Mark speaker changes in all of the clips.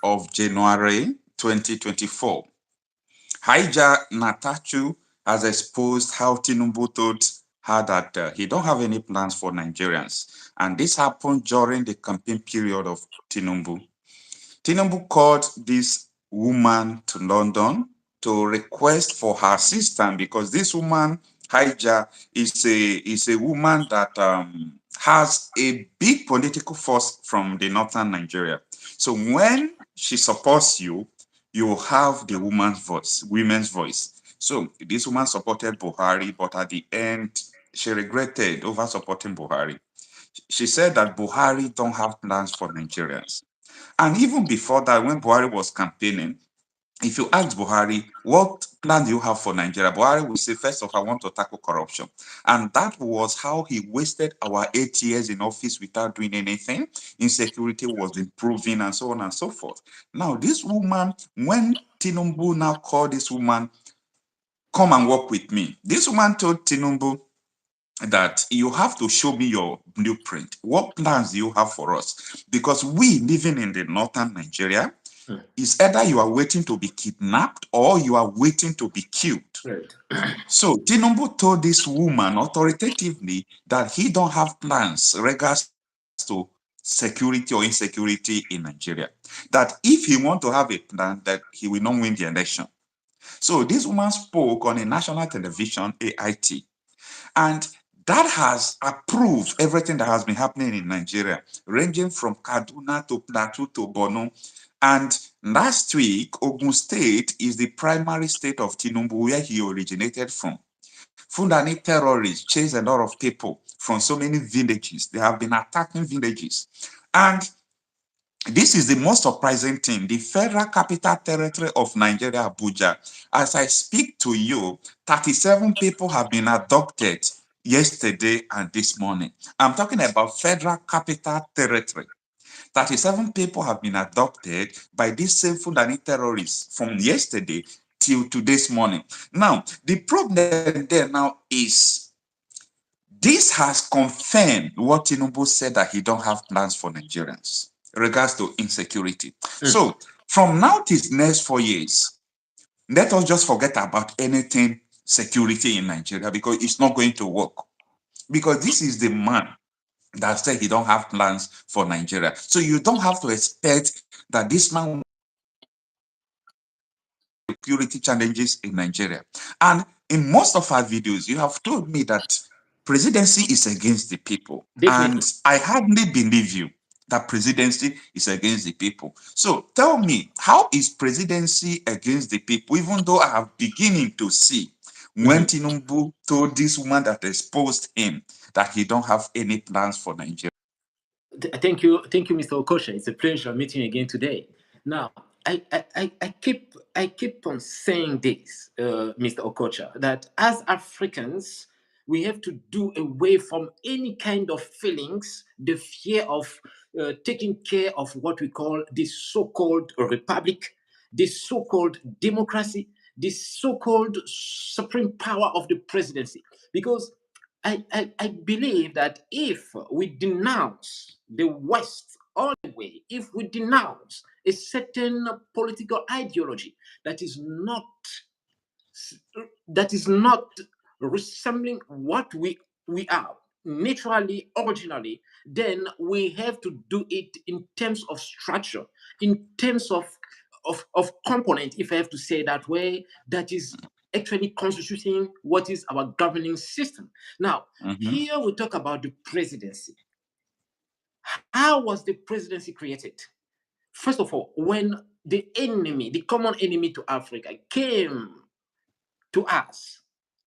Speaker 1: of January 2024. Haija Natachu has exposed how Tinubu told her that he don't have any plans for Nigerians. And this happened during the campaign period of Tinubu. Tinubu called this woman to London to request for her assistance because this woman, Haija, is a woman that has a big political force from the northern Nigeria. So when she supports you, you have the women's voice. So this woman supported Buhari, but at the end, she regretted over supporting Buhari. She said that Buhari don't have plans for Nigerians. And even before that, when Buhari was campaigning, if you ask Buhari, what plan do you have for Nigeria? Buhari will say, first of all, I want to tackle corruption. And that was how he wasted our 8 years in office without doing anything. Insecurity was improving and so on and so forth. Now, this woman, when Tinubu now called this woman, come and work with me. This woman told Tinubu that you have to show me your blueprint. What plans do you have for us? Because we living in the northern Nigeria, is either you are waiting to be kidnapped or you are waiting to be killed.
Speaker 2: Right.
Speaker 1: So Tinubu told this woman authoritatively that he don't have plans regards to security or insecurity in Nigeria. That if he want to have a plan, that he will not win the election. So this woman spoke on a national television, AIT, and that has approved everything that has been happening in Nigeria, ranging from Kaduna to Plateau to Borno. And last week, Ogun State is the primary state of Tinubu, where he originated from. Fulani terrorists chased a lot of people from so many villages. They have been attacking villages. And this is the most surprising thing. The Federal Capital Territory of Nigeria, Abuja, as I speak to you, 37 people have been abducted yesterday and this morning. I'm talking about Federal Capital Territory. 37 people have been abducted by these same Fulani terrorists from yesterday till today's morning. Now, the problem there now is this has confirmed what Tinubu said, that he don't have plans for Nigerians in regards to insecurity. So from now till next 4 years, let us just forget about anything security in Nigeria because it's not going to work. Because this is the man that said he don't have plans for Nigeria. So you don't have to expect that this man security challenges in Nigeria. And in most of our videos, you have told me that presidency is against the people.
Speaker 2: Definitely.
Speaker 1: And I hardly believe you that presidency is against the people. So tell me, how is presidency against the people, even though I have beginning to see when Tinubu told this woman that exposed him that he don't have any plans for Nigeria?
Speaker 2: Thank you, Mr. Okosha. It's a pleasure meeting you again today. Now, I keep on saying this, Mr. Okocha, that as Africans, we have to do away from any kind of feelings, the fear of taking care of what we call the so-called republic, the so-called democracy, the so-called supreme power of the presidency. Because I believe that if we denounce the West all the way, if we denounce a certain political ideology that is not resembling what we are naturally, originally, then we have to do it in terms of structure, in terms of component, if I have to say that way, that is actually constituting what is our governing system. Now, here we talk about the presidency. How was the presidency created? First of all, when the enemy, the common enemy to Africa, came to us,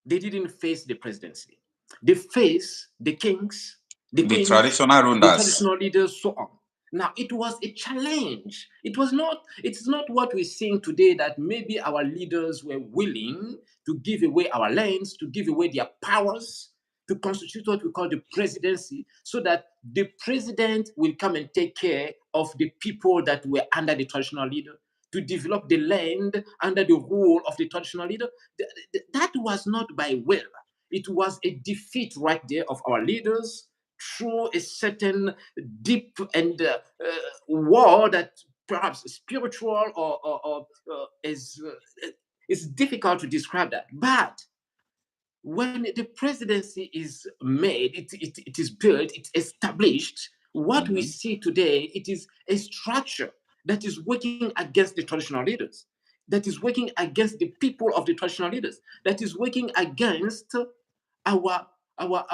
Speaker 2: they didn't face the presidency. They faced the kings, the queens,
Speaker 1: traditional rulers,
Speaker 2: the traditional leaders, so on. Now, it was a challenge. It's not what we're seeing today, that maybe our leaders were willing to give away our lands, to give away their powers, to constitute what we call the presidency, so that the president will come and take care of the people that were under the traditional leader, to develop the land under the rule of the traditional leader. That was not by will. It was a defeat right there of our leaders through a certain deep and war that perhaps spiritual or it's difficult to describe that. But when the presidency is made, it is built, it's established, what we
Speaker 1: Mhm.
Speaker 2: see today, it is a structure that is working against the traditional leaders, that is working against the people of the traditional leaders, that is working against our our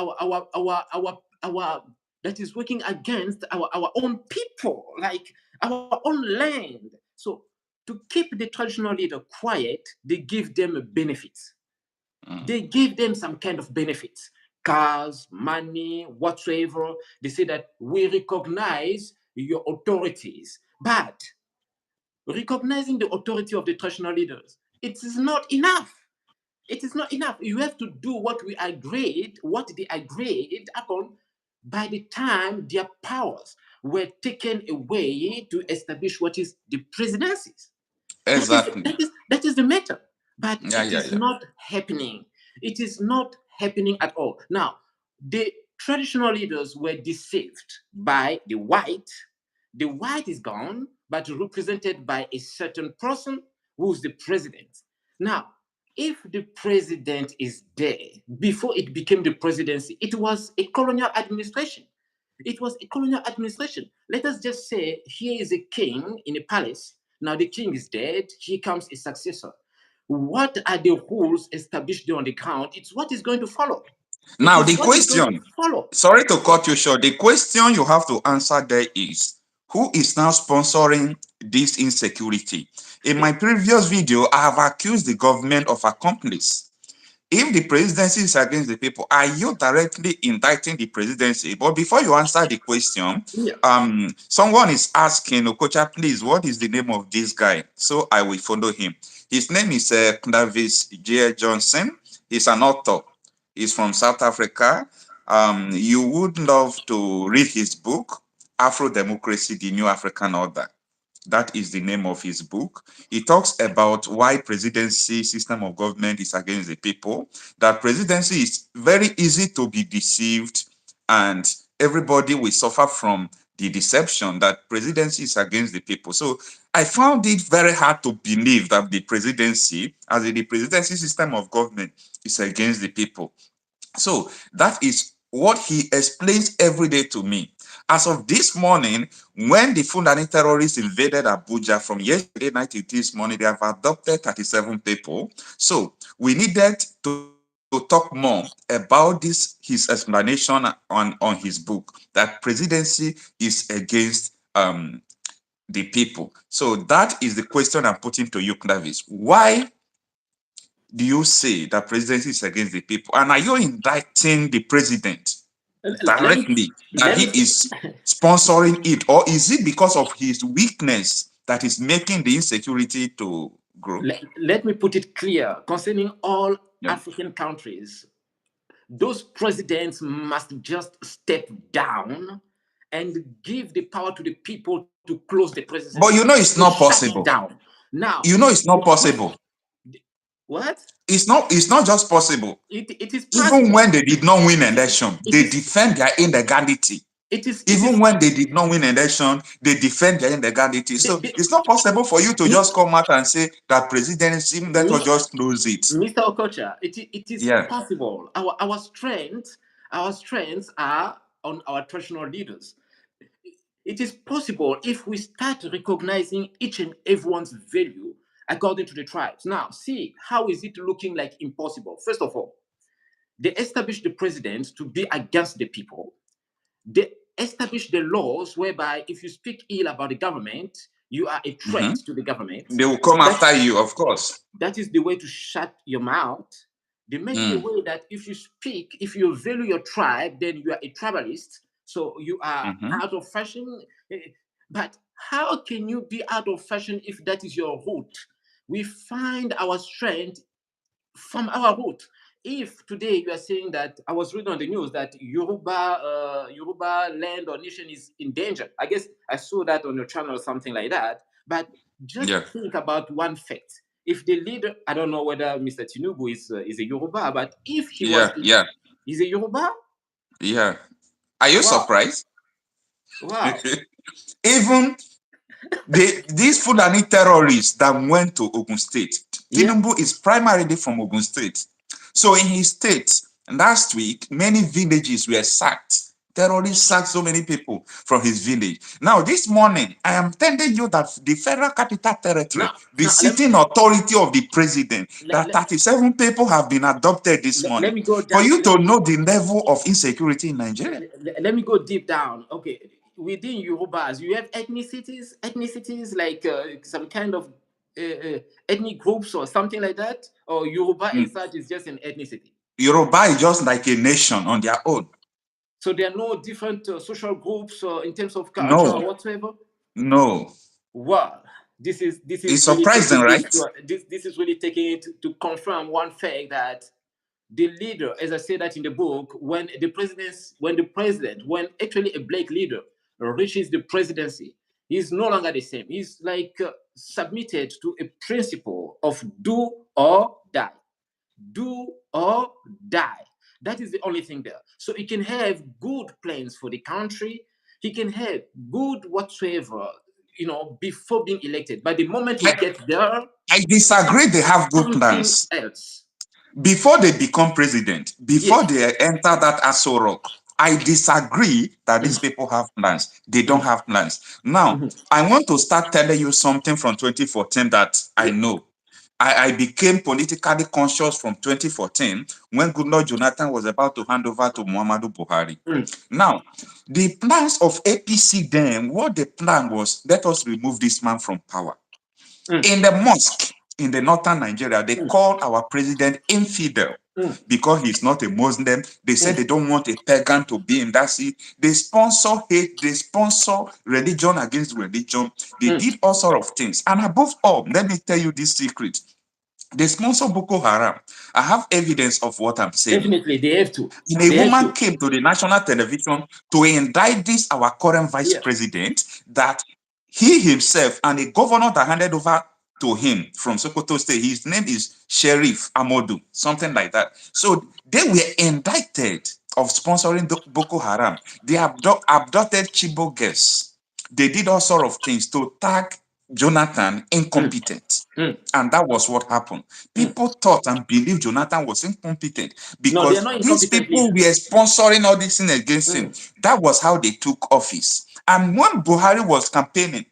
Speaker 2: that is working against our own people, like our own land. So to keep the traditional leader quiet, they give them benefits,
Speaker 1: Mm.
Speaker 2: they give them some kind of benefits, cars, money, whatsoever. They say that we recognize your authorities, but recognizing the authority of the traditional leaders, it is not enough. It is not enough. You have to do what we agreed, what they agreed upon by the time their powers were taken away to establish what is the presidencies.
Speaker 1: Exactly.
Speaker 2: That is the matter. But
Speaker 1: Yeah,
Speaker 2: it
Speaker 1: yeah,
Speaker 2: is
Speaker 1: yeah.
Speaker 2: not happening. It is not happening at all. Now, the traditional leaders were deceived by the white. The white is gone, but represented by a certain person who's the president. Now, if the president is there, before it became the presidency, it was a colonial administration. It was a colonial administration. Let us just say here is a king in a palace. Now the king is dead. Here comes a successor. What are the rules established on the ground? It's what is going to follow. It
Speaker 1: Now,
Speaker 2: is
Speaker 1: the
Speaker 2: what is going to
Speaker 1: question,
Speaker 2: follow.
Speaker 1: sorry to cut you short, the question you have to answer there is who is now sponsoring this insecurity? In my previous video, I have accused the government of accomplice. If the presidency is against the people, are you directly indicting the presidency? But before you answer the question,
Speaker 2: Yeah.
Speaker 1: someone is asking, Okocha, please, what is the name of this guy? So I will follow him. His name is Davis J. Johnson. He's an author. He's from South Africa. You would love to read his book, Afro Democracy, the New African Order. That is the name of his book. He talks about why presidency system of government is against the people, that presidency is very easy to be deceived, and everybody will suffer from the deception that presidency is against the people. So I found it very hard to believe that the presidency, as in the presidency system of government, is against the people. So that is what he explains every day to me. As of this morning, when the Fulani terrorists invaded Abuja from yesterday night to this morning, they have adopted 37 people. So we needed to talk more about this, his explanation on his book, that presidency is against the people. So that is the question I'm putting to you, Clavis. Why do you say that presidency is against the people? And are you indicting the president
Speaker 2: Let me
Speaker 1: directly that
Speaker 2: let
Speaker 1: he
Speaker 2: me
Speaker 1: is sponsoring it? Or is it because of his weakness that is making the insecurity to grow?
Speaker 2: let me put it clear concerning all
Speaker 1: Yeah.
Speaker 2: African countries. Those presidents must just step down and give the power to the people to close the presidency,
Speaker 1: But you know
Speaker 2: to
Speaker 1: it's not
Speaker 2: shut it
Speaker 1: possible.
Speaker 2: down. Now,
Speaker 1: You know it's
Speaker 2: the
Speaker 1: not possible.
Speaker 2: what?
Speaker 1: It's not just possible.
Speaker 2: It is
Speaker 1: Even
Speaker 2: possible.
Speaker 1: when they did not win election,
Speaker 2: It
Speaker 1: they
Speaker 2: is
Speaker 1: defend their illegality.
Speaker 2: it is
Speaker 1: Even when they did not win election, they defend their illegality. So
Speaker 2: the,
Speaker 1: it's not possible for you to
Speaker 2: Mi-
Speaker 1: just come out and say that presidency, let us
Speaker 2: Mis-
Speaker 1: just close it.
Speaker 2: Mr. Okocha, it is
Speaker 1: Yeah.
Speaker 2: possible. Our strengths are on our traditional leaders. It is possible if we start recognizing each and everyone's value according to the tribes. Now, see, how is it looking like impossible? First of all, they establish the president to be against the people. They establish the laws whereby if you speak ill about the government, you are a threat
Speaker 1: Mhm.
Speaker 2: to the government.
Speaker 1: They will come
Speaker 2: That
Speaker 1: after you, of course.
Speaker 2: that is the way to shut your mouth. They make it a
Speaker 1: Mm.
Speaker 2: way that if you speak, if you value your tribe, then you are a tribalist. So you are
Speaker 1: Mhm.
Speaker 2: out of fashion. But how can you be out of fashion if that is your root? We find our strength from our root. If today you are saying that I was reading on the news that Yoruba land or nation is in danger, I guess I saw that on your channel or something like that. But just
Speaker 1: Yeah.
Speaker 2: think about one fact: if the leader, I don't know whether Mr. Tinubu is a Yoruba, but if he was,
Speaker 1: Yeah. Yeah.
Speaker 2: he's a Yoruba.
Speaker 1: Yeah. Are you
Speaker 2: Wow,
Speaker 1: surprised?
Speaker 2: wow.
Speaker 1: even These Fulani terrorists that went to Ogun State,
Speaker 2: Yeah.
Speaker 1: Tinubu is primarily from Ogun State. So in his state, last week, many villages were sacked. Terrorists sacked so many people from his village. Now, this morning, I am telling you that the Federal Capital Territory,
Speaker 2: Now,
Speaker 1: the
Speaker 2: let me
Speaker 1: sitting authority of the president,
Speaker 2: let,
Speaker 1: that
Speaker 2: let,
Speaker 1: 37 people have been adopted this
Speaker 2: let
Speaker 1: morning.
Speaker 2: me go
Speaker 1: For
Speaker 2: down.
Speaker 1: you to know the level of insecurity in Nigeria.
Speaker 2: Let me go deep down. Okay, within Yorubas, you have ethnicities like some kind of ethnic groups or something like that, or Yoruba
Speaker 1: Mm.
Speaker 2: as such is just an ethnicity.
Speaker 1: Yoruba is just like a nation on their own.
Speaker 2: So there are no different social groups in terms of culture or
Speaker 1: No,
Speaker 2: whatsoever.
Speaker 1: no.
Speaker 2: Wow, this
Speaker 1: It's
Speaker 2: is really
Speaker 1: surprising,
Speaker 2: taking
Speaker 1: right?
Speaker 2: it to this is really taking it to confirm one fact that the leader, as I say that in the book, when when actually a black leader reaches the presidency, he's no longer the same. He's like submitted to a principle of do or die. Do or die. That is the only thing there. So he can have good plans for the country. He can have good whatsoever, before being elected. But the moment he
Speaker 1: I,
Speaker 2: gets there,
Speaker 1: I disagree they have good
Speaker 2: something
Speaker 1: plans.
Speaker 2: else.
Speaker 1: Before they become president, before
Speaker 2: Yes.
Speaker 1: they enter that Aso Rock, I disagree that these
Speaker 2: Mm,
Speaker 1: people have plans. They don't
Speaker 2: mm,
Speaker 1: have plans. Now,
Speaker 2: mhm.
Speaker 1: I want to start telling you something from 2014 that I
Speaker 2: Yeah.
Speaker 1: know. I became politically conscious from 2014 when Goodluck Jonathan was about to hand over to Muhammadu Buhari.
Speaker 2: Mm,
Speaker 1: Now, the plans of APC then, what the plan was, let us remove this man from power.
Speaker 2: mm,
Speaker 1: In the mosque in the northern Nigeria, they
Speaker 2: mm,
Speaker 1: call our president infidel
Speaker 2: mm,
Speaker 1: because he's not a Muslim. They say
Speaker 2: mm,
Speaker 1: they don't want a pagan to be in that seat. They sponsor hate, they sponsor religion against religion. They
Speaker 2: mm.
Speaker 1: did all sorts of things. And above all, let me tell you this secret. They sponsor Boko Haram. I have evidence of what I'm saying.
Speaker 2: Definitely, they have to.
Speaker 1: And a
Speaker 2: They have
Speaker 1: woman
Speaker 2: to.
Speaker 1: came to the national television to indict this, our current vice
Speaker 2: Yeah.
Speaker 1: president, that he himself and a governor that handed over to him from Sokoto State, his name is Sheriff Amodu, something like that. So they were indicted of sponsoring Boko Haram. They abducted Chibok girls. They did all sorts of things to tag Jonathan
Speaker 2: Mm,
Speaker 1: incompetent.
Speaker 2: mm,
Speaker 1: And that was what happened.
Speaker 2: mm.
Speaker 1: People thought and believed Jonathan was incompetent
Speaker 2: No, they are
Speaker 1: because
Speaker 2: not
Speaker 1: these
Speaker 2: incompetent
Speaker 1: people were
Speaker 2: leaders.
Speaker 1: sponsoring all this thing against him.
Speaker 2: Mm.
Speaker 1: That was how they took office. And when Buhari was campaigning,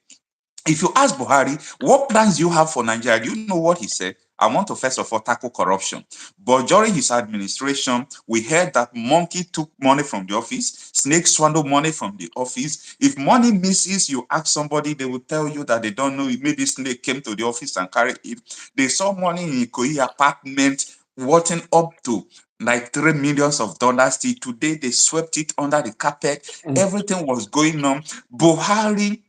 Speaker 1: if you ask Buhari, what plans do you have for Nigeria? You know what he said? I want to first of all tackle corruption. But during his administration, we heard that monkey took money from the office, snake swallowed money from the office. If money misses, you ask somebody, they will tell you that they don't know. Maybe snake came to the office and carried it. They saw money in Ikoyi apartment worth up to like $3 million. Till today, they swept it under the carpet.
Speaker 2: Mm.
Speaker 1: Everything was going on. Buhari,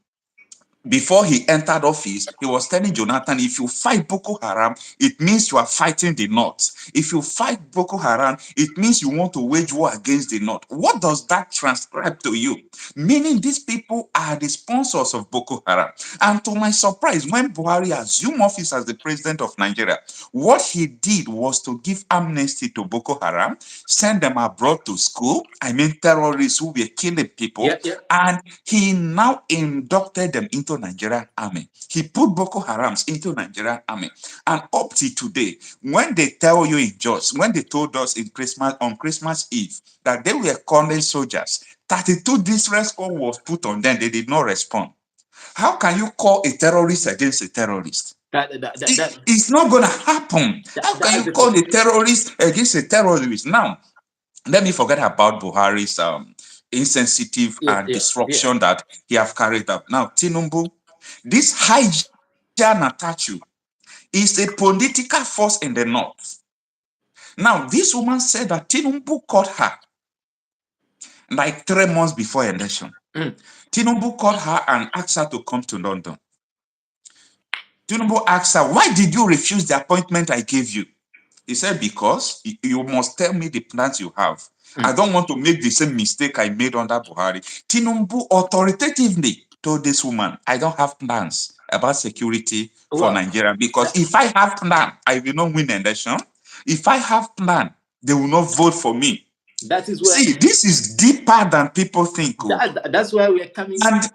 Speaker 1: before he entered office, he was telling Jonathan, if you fight Boko Haram, it means you are fighting the North. If you fight Boko Haram, it means you want to wage war against the North. What does that transcribe to you? Meaning these people are the sponsors of Boko Haram. And to my surprise, when Buhari assumed office as the president of Nigeria, what he did was to give amnesty to Boko Haram, send them abroad to school, I mean terrorists who were killing
Speaker 2: Yeah,
Speaker 1: people,
Speaker 2: yeah.
Speaker 1: and he now inducted them into Nigerian army. He put Boko Harams into Nigerian army. And up to today, when they tell you in Jos, when they told us in Christmas on Christmas Eve that they were calling soldiers, 32 distress call was put on them. They did not respond. How can you call a terrorist against a terrorist?
Speaker 2: That that that that,
Speaker 1: It's not going to happen. How can
Speaker 2: that's
Speaker 1: you
Speaker 2: the
Speaker 1: call
Speaker 2: point.
Speaker 1: a terrorist against a terrorist? Now, let me forget about Buhari's insensitive
Speaker 2: Yeah,
Speaker 1: and
Speaker 2: yeah, yeah.
Speaker 1: disruption that he have carried out. Now, Tinubu, this hijack Natachu is a political force in the north. Now, this woman said that Tinubu called her like 3 months before election.
Speaker 2: Mm.
Speaker 1: Tinubu called her and asked her to come to London. Tinubu asked her, why did you refuse the appointment I gave you? He said, because you must tell me the plans you have. I
Speaker 2: Mm.
Speaker 1: don't want to make the same mistake I made under Buhari. Tinubu authoritatively told this woman, I don't have plans about security for
Speaker 2: Well,
Speaker 1: Nigeria because
Speaker 2: that
Speaker 1: if I have plan, I will not win election. If I have plan, they will not vote for me.
Speaker 2: that is where
Speaker 1: See, this is deeper than people think. Oh.
Speaker 2: that's where we are coming.
Speaker 1: And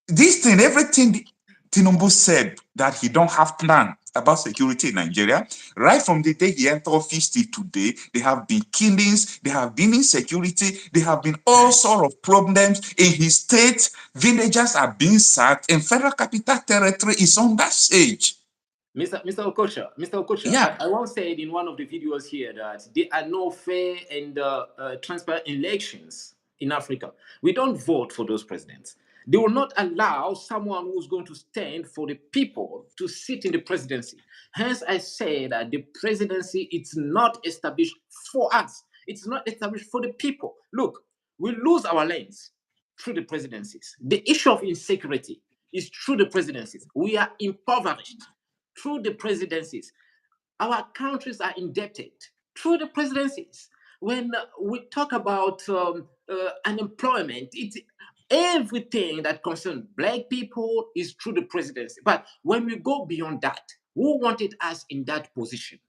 Speaker 1: this thing, everything, Tinubu said that he don't have plan about security in Nigeria. Right from the day he entered office till today, there have been killings, there have been insecurity, there have been all sorts of problems in his state. Villagers are being sacked, and Federal Capital Territory is under siege.
Speaker 2: Mr. Okocha,
Speaker 1: Yeah.
Speaker 2: I once said in one of the videos here that there are no fair and transparent elections in Africa. We don't vote for those presidents. They will not allow someone who's going to stand for the people to sit in the presidency. Hence, I say that the presidency it's not established for us. It's not established for the people. Look, we lose our lands through the presidencies. The issue of insecurity is through the presidencies. We are impoverished through the presidencies. Our countries are indebted through the presidencies. When we talk about unemployment, it's everything that concerns black people is through the presidency. But when we go beyond that, who wanted us in that position?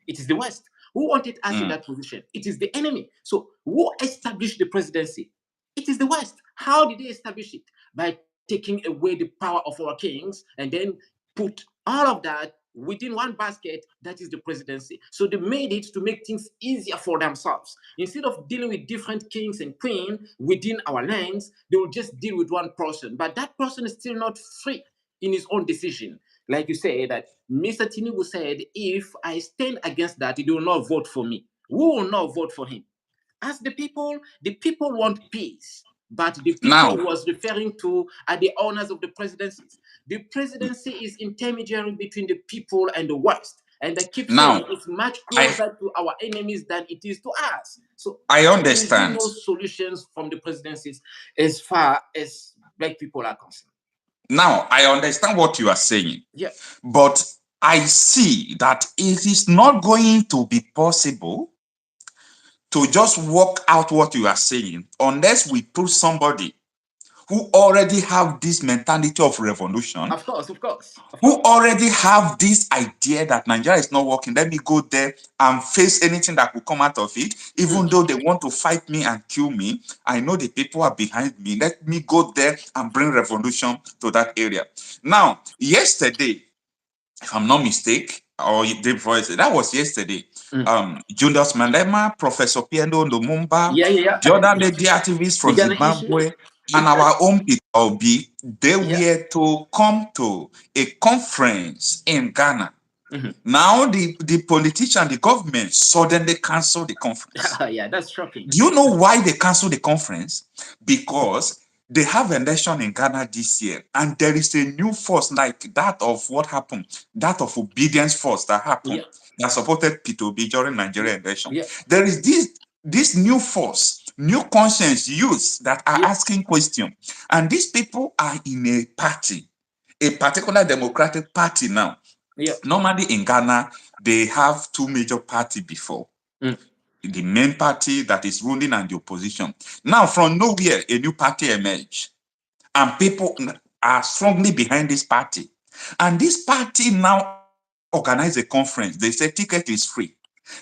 Speaker 2: It is the West. Who wanted us in that position? It is the enemy. So who established the presidency? It is the West. How did they establish it? By taking away the power of our kings and then put all of that within one basket, that is the presidency. So they made it to make things easier for themselves. Instead of dealing with different kings and queens within our lands, they will just deal with one person. But that person is still not free in his own decision. Like you say, that Mr. Tinubu said, if I stand against that, they will not vote for me. Who will not vote for him? As the people want peace. But the people
Speaker 1: Now,
Speaker 2: was referring to are the owners of the presidencies. The presidency is intermediary between the people and the West. And I keep saying it's much closer to our enemies than it is to us. So
Speaker 1: I understand.
Speaker 2: There is no solutions from the presidencies as far as black people are concerned.
Speaker 1: Now, I understand what you are saying.
Speaker 2: Yeah.
Speaker 1: But I see that it is not going to be possible to just work out what you are saying unless we put somebody who already have this mentality of revolution.
Speaker 2: Of course.
Speaker 1: Who already have this idea that Nigeria is not working. Let me go there and face anything that will come out of it. Even though they want to fight me and kill me, I know the people are behind me. Let me go there and bring revolution to that area. Now, yesterday, if I'm not mistaken, or the day before yesterday, that was yesterday. Julius Malema, Professor Piendo Lumumba, the other lady activists from Zimbabwe, and our own Peter Obi, they were to come to a conference in Ghana. Now the politician, the government suddenly canceled the conference.
Speaker 2: Yeah, that's shocking.
Speaker 1: Do you know why they canceled the conference? Because they have an election in Ghana this year, and there is a new force like that of what happened, that of obedience force that happened, that supported P2B during Nigerian election. There is this new force, new conscience youths that are asking questions, and these people are in a party, a particular democratic party now. Normally in Ghana, they have two major parties before. The main party that is ruling and the opposition. Now, from nowhere, a new party emerged. And people are strongly behind this party. And this party now organize a conference. They say ticket is free.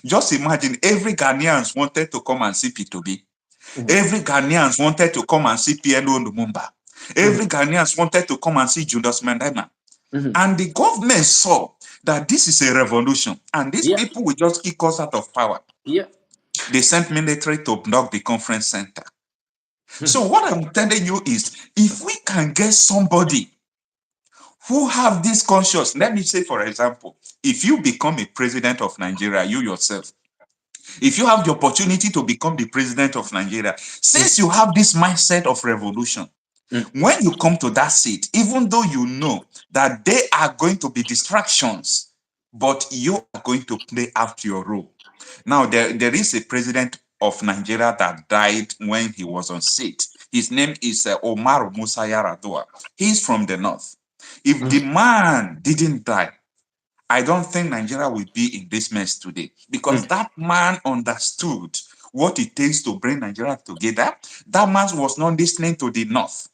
Speaker 1: Just imagine, every Ghanaians wanted to come and see P2B. Every Ghanaians wanted to come and see PNO Lumumba. Every Ghanaians wanted to come and see Julius Malema. And the government saw that this is a revolution. And these people will just kick us out of power. They sent military to block the conference center. So what I'm telling you is, if we can get somebody who have this conscience, let me say, for example, if you become a president of Nigeria, you yourself, if you have the opportunity to become the president of Nigeria, since you have this mindset of revolution, when you come to that seat, even though you know that there are going to be distractions, but you are going to play out your role. Now, there is a president of Nigeria that died when he was on seat. His name is Omar Musa Yar'Adua. He's from the north. If the man didn't die, I don't think Nigeria will be in this mess today, because that man understood what it takes to bring Nigeria together. That man was not listening to the north.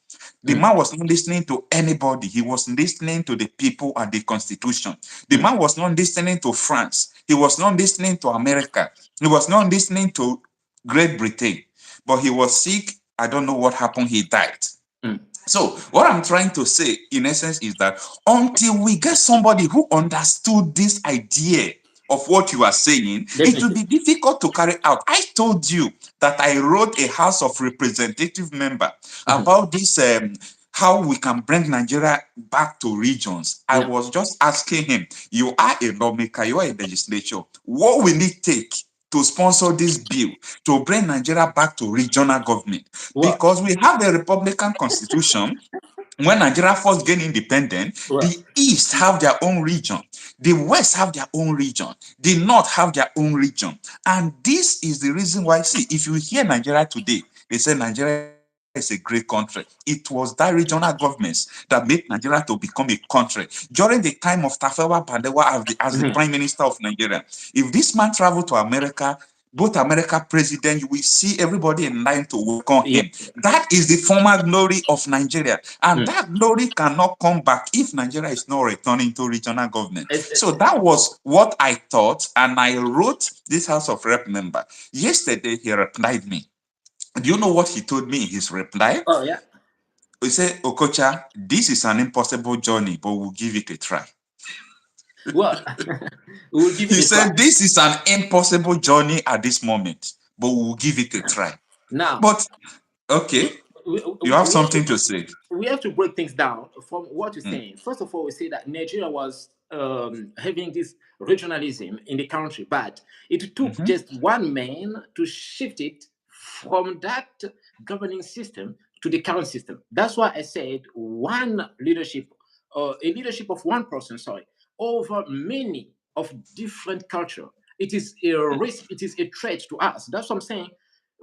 Speaker 1: The man was not listening to anybody. He was listening to the people and the constitution. The man was not listening to France. He was not listening to America. He was not listening to Great Britain. But he was sick. I don't know what happened. He died. So what I'm trying to say, in essence, is that until we get somebody who understood this idea of what you are saying, it will
Speaker 2: Definitely.
Speaker 1: be difficult to carry out. I told you that I wrote a House of Representative member
Speaker 2: Mhm.
Speaker 1: about this, how we can bring Nigeria back to regions. I
Speaker 2: Yeah.
Speaker 1: was just asking him, you are a lawmaker, you are a legislature. What will it take to sponsor this bill to bring Nigeria back to regional government?
Speaker 2: Well,
Speaker 1: Because we have a Republican constitution. When Nigeria first gained independence,
Speaker 2: well.
Speaker 1: the East have their own region, the West have their own region, the North have their own region. And this is the reason why, see, if you hear Nigeria today, they say Nigeria is a great country. It was that regional governments that made Nigeria to become a country. During the time of Tafawa Balewa as the Prime
Speaker 2: Mhm.
Speaker 1: Minister of Nigeria, if this man traveled to America, both America president, you will see everybody in line to welcome
Speaker 2: Yeah.
Speaker 1: him. That is the former glory of Nigeria. And
Speaker 2: Mm.
Speaker 1: that glory cannot come back if Nigeria is not returning to regional government.
Speaker 2: It's,
Speaker 1: So that was what I thought. And I wrote this House of Rep member. Yesterday, he replied me. Do you know what he told me in his reply?
Speaker 2: oh yeah.
Speaker 1: He said, Okocha, this is an impossible journey, but we'll give it a try.
Speaker 2: Well, we will give
Speaker 1: He
Speaker 2: it a try.
Speaker 1: said, this is an impossible journey at this moment, but we'll give it a try.
Speaker 2: Now,
Speaker 1: But, okay,
Speaker 2: we, we,
Speaker 1: you have
Speaker 2: we have
Speaker 1: something
Speaker 2: to
Speaker 1: to say.
Speaker 2: we have to break things down from what you're
Speaker 1: Mm,
Speaker 2: saying. First of all, we say that Nigeria was having this regionalism in the country, but it took
Speaker 1: mhm.
Speaker 2: just one man to shift it from that governing system to the current system. That's why I said one leadership, a leadership of one person, sorry, over many of different culture. It is a risk. It is a threat to us. That's what I'm saying.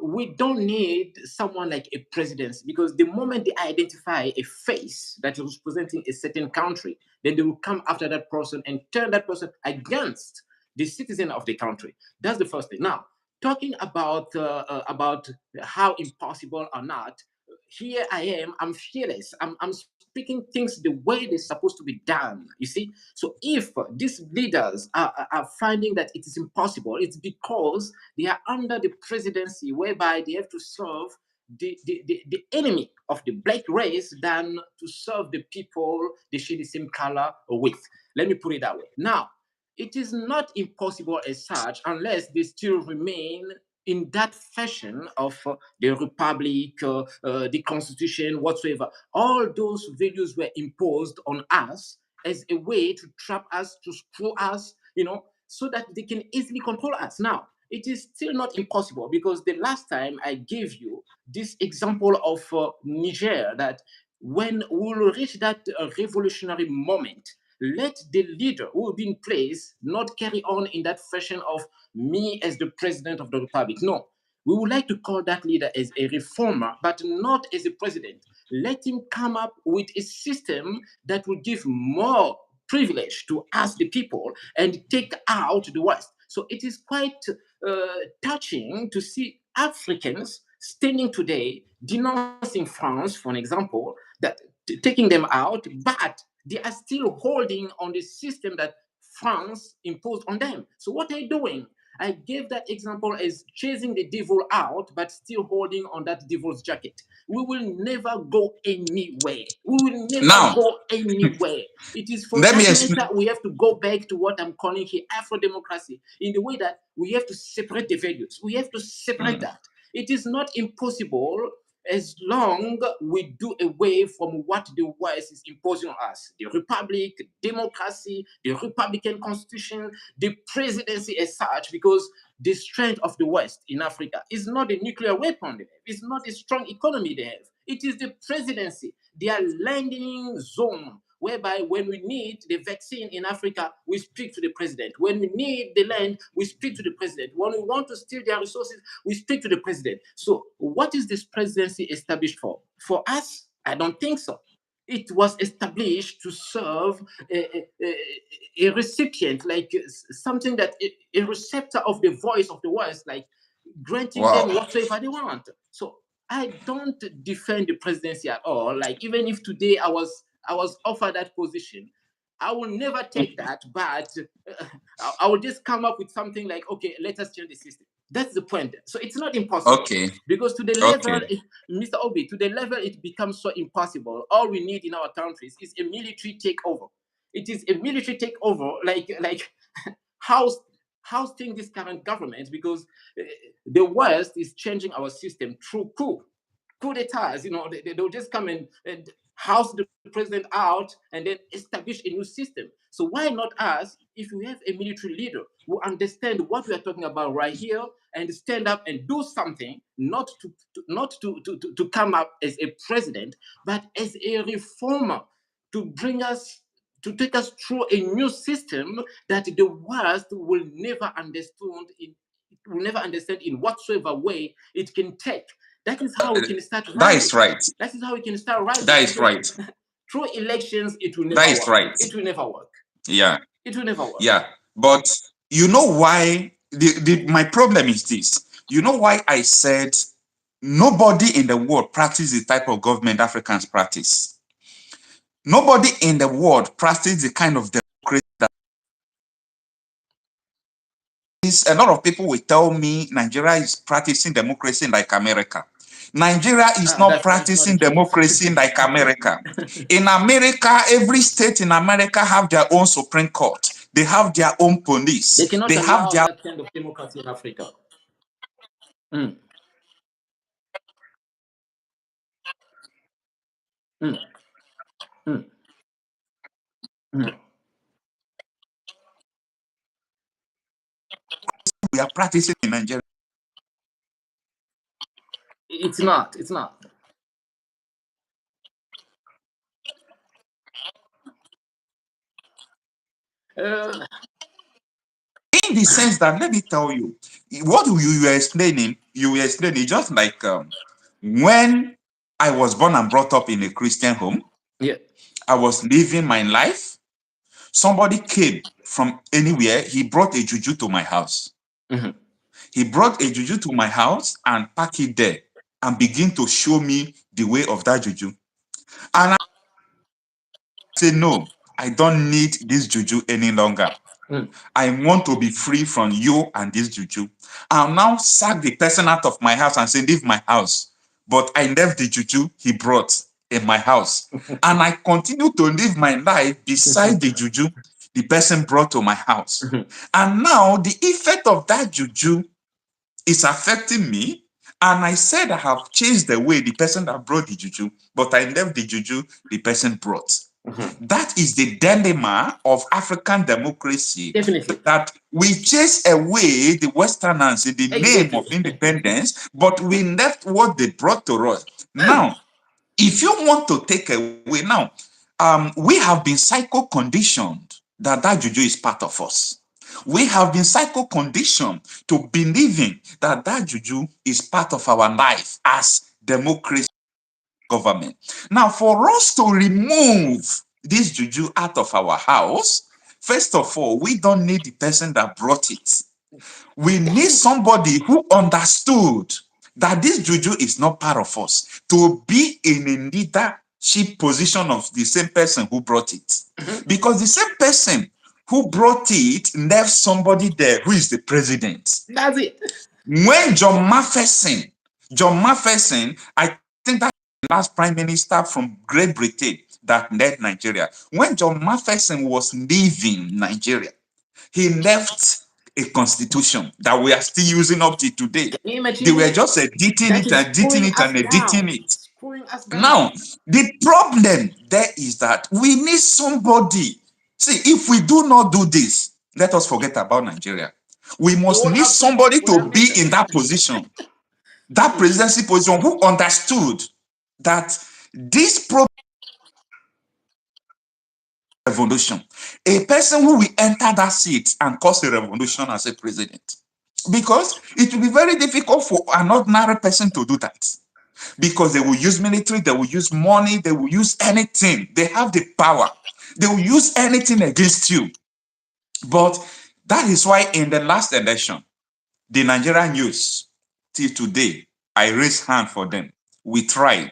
Speaker 2: We don't need someone like a presidency because the moment they identify a face that is representing a certain country, then they will come after that person and turn that person against the citizen of the country. That's the first thing. Now, talking about how impossible or not, here I am. I'm fearless. I'm speaking things the way they're supposed to be done. You see, so if these leaders are finding that it is impossible, it's because they are under the presidency whereby they have to serve the enemy of the black race than to serve the people they share the same color with. Let me put it that way. Now, it is not impossible as such unless they still remain in that fashion of the republic, the constitution, whatsoever. All those values were imposed on us as a way to trap us, to screw us, so that they can easily control us. Now, it is still not impossible because the last time I gave you this example of Niger, that when we will reach that revolutionary moment, let the leader who will be in place not carry on in that fashion of me as the president of the republic. No, we would like to call that leader as a reformer, but not as a president. Let him come up with a system that will give more privilege to us, the people, and take out the West. So it is quite touching to see Africans standing today denouncing France, for an example, that taking them out, but they are still holding on the system that France imposed on them. So what are you doing? I gave that example as chasing the devil out, but still holding on that devil's jacket. We will never go anywhere. We will never
Speaker 1: Now,
Speaker 2: go anywhere. It is for
Speaker 1: let me
Speaker 2: that matter
Speaker 1: explain.
Speaker 2: we have to go back to what I'm calling here Afro democracy, in the way that we have to separate the values. We have to separate that. It is not impossible as long we do away from what the West is imposing on us: the republic, democracy, the Republican constitution, the presidency as such, because the strength of the West in Africa is not the nuclear weapon they have, it's not the strong economy they have. It is the presidency, their landing zone, whereby when we need the vaccine in Africa, we speak to the president. When we need the land, we speak to the president. When we want to steal their resources, we speak to the president. So, what is this presidency established for? For us? I don't think so. It was established to serve a recipient, like something that a receptor of the voice of the West, like granting them
Speaker 1: Wow.
Speaker 2: whatever they want. So I don't defend the presidency at all. Like even if today I was offered that position, I will never take that. But I will just come up with something like, okay, let us change the system. That's the point. So it's not impossible.
Speaker 1: Okay.
Speaker 2: Because to the level,
Speaker 1: Okay.
Speaker 2: Mr. Obi, to the level it becomes so impossible, all we need in our countries is a military takeover. It is a military takeover, like housing this current government, because the West is changing our system through coup d'etats. They'll just come and house the president out and then establish a new system. So why not us, if we have a military leader who understand what we are talking about right here and stand up and do something, not to come up as a president, but as a reformer, to bring us to take us through a new system that the West will never understand in whatsoever way it can take. That is how we can start rising.
Speaker 1: That is right.
Speaker 2: That is how we can start rising.
Speaker 1: That is right.
Speaker 2: Through elections, it will never
Speaker 1: That is
Speaker 2: work.
Speaker 1: right.
Speaker 2: It will never work.
Speaker 1: Yeah.
Speaker 2: It will never work.
Speaker 1: Yeah. But you know why? My problem is this. You know why I said nobody in the world practices the type of government Africans practice? Nobody in the world practices the kind of democracy that is. A lot of people will tell me Nigeria is practicing democracy like America. Nigeria is not practicing democracy like America. In America, every state in America have their own Supreme Court. They have their own police.
Speaker 2: They cannot
Speaker 1: have
Speaker 2: allow
Speaker 1: their
Speaker 2: that kind of democracy in Africa. Mm. Mm. Mm. Mm.
Speaker 1: we are practicing in Nigeria.
Speaker 2: It's not. It's not.
Speaker 1: In the sense that, let me tell you, what you were explaining, just like when I was born and brought up in a Christian home.
Speaker 2: Yeah.
Speaker 1: I was living my life. Somebody came from anywhere. He brought a juju to my house.
Speaker 2: Mm-hmm.
Speaker 1: He brought a juju to my house and packed it there and began to show me the way of that juju. And I said, no, I don't need this juju any longer. I want to be free from you and this juju. I'll now sack the person out of my house and say, leave my house. But I left the juju he brought in my house. And I continue to live my life beside the juju the person brought to my house. And now the effect of that juju is affecting me. And I said I have changed the way the person that brought the juju, but I left the juju the person brought. That is the dilemma of African democracy.
Speaker 2: Definitely.
Speaker 1: That we chase away the Westerners in the name of independence, but we left what they brought to us. Now, if you want to take away, now, we have been psycho-conditioned that juju is part of us. We have been psycho-conditioned to believing that juju is part of our life as democracy government. Now, for us to remove this juju out of our house, first of all, we don't need the person that brought it. We need somebody who understood that this juju is not part of us, to be in a leadership position of the same person who brought it. Because the same person who brought it left somebody there who is the president.
Speaker 2: That's it.
Speaker 1: When John Maferson, I think that's the last prime minister from Great Britain that led Nigeria. When John Maferson was leaving Nigeria, he left a constitution that we are still using up to today. They were just editing it and editing it and editing it. Now, the problem there is that we need somebody. See, if we do not do this, let us forget about Nigeria. We must need somebody to be in that position, that presidency position, who understood that this problem revolution, a person who will enter that seat and cause a revolution as a president. Because it will be very difficult for an ordinary person to do that. Because they will use military, they will use money, they will use anything. They have the power. They will use anything against you. But that is why in the last election, the Nigerian youth, till today, I raise hand for them. We tried.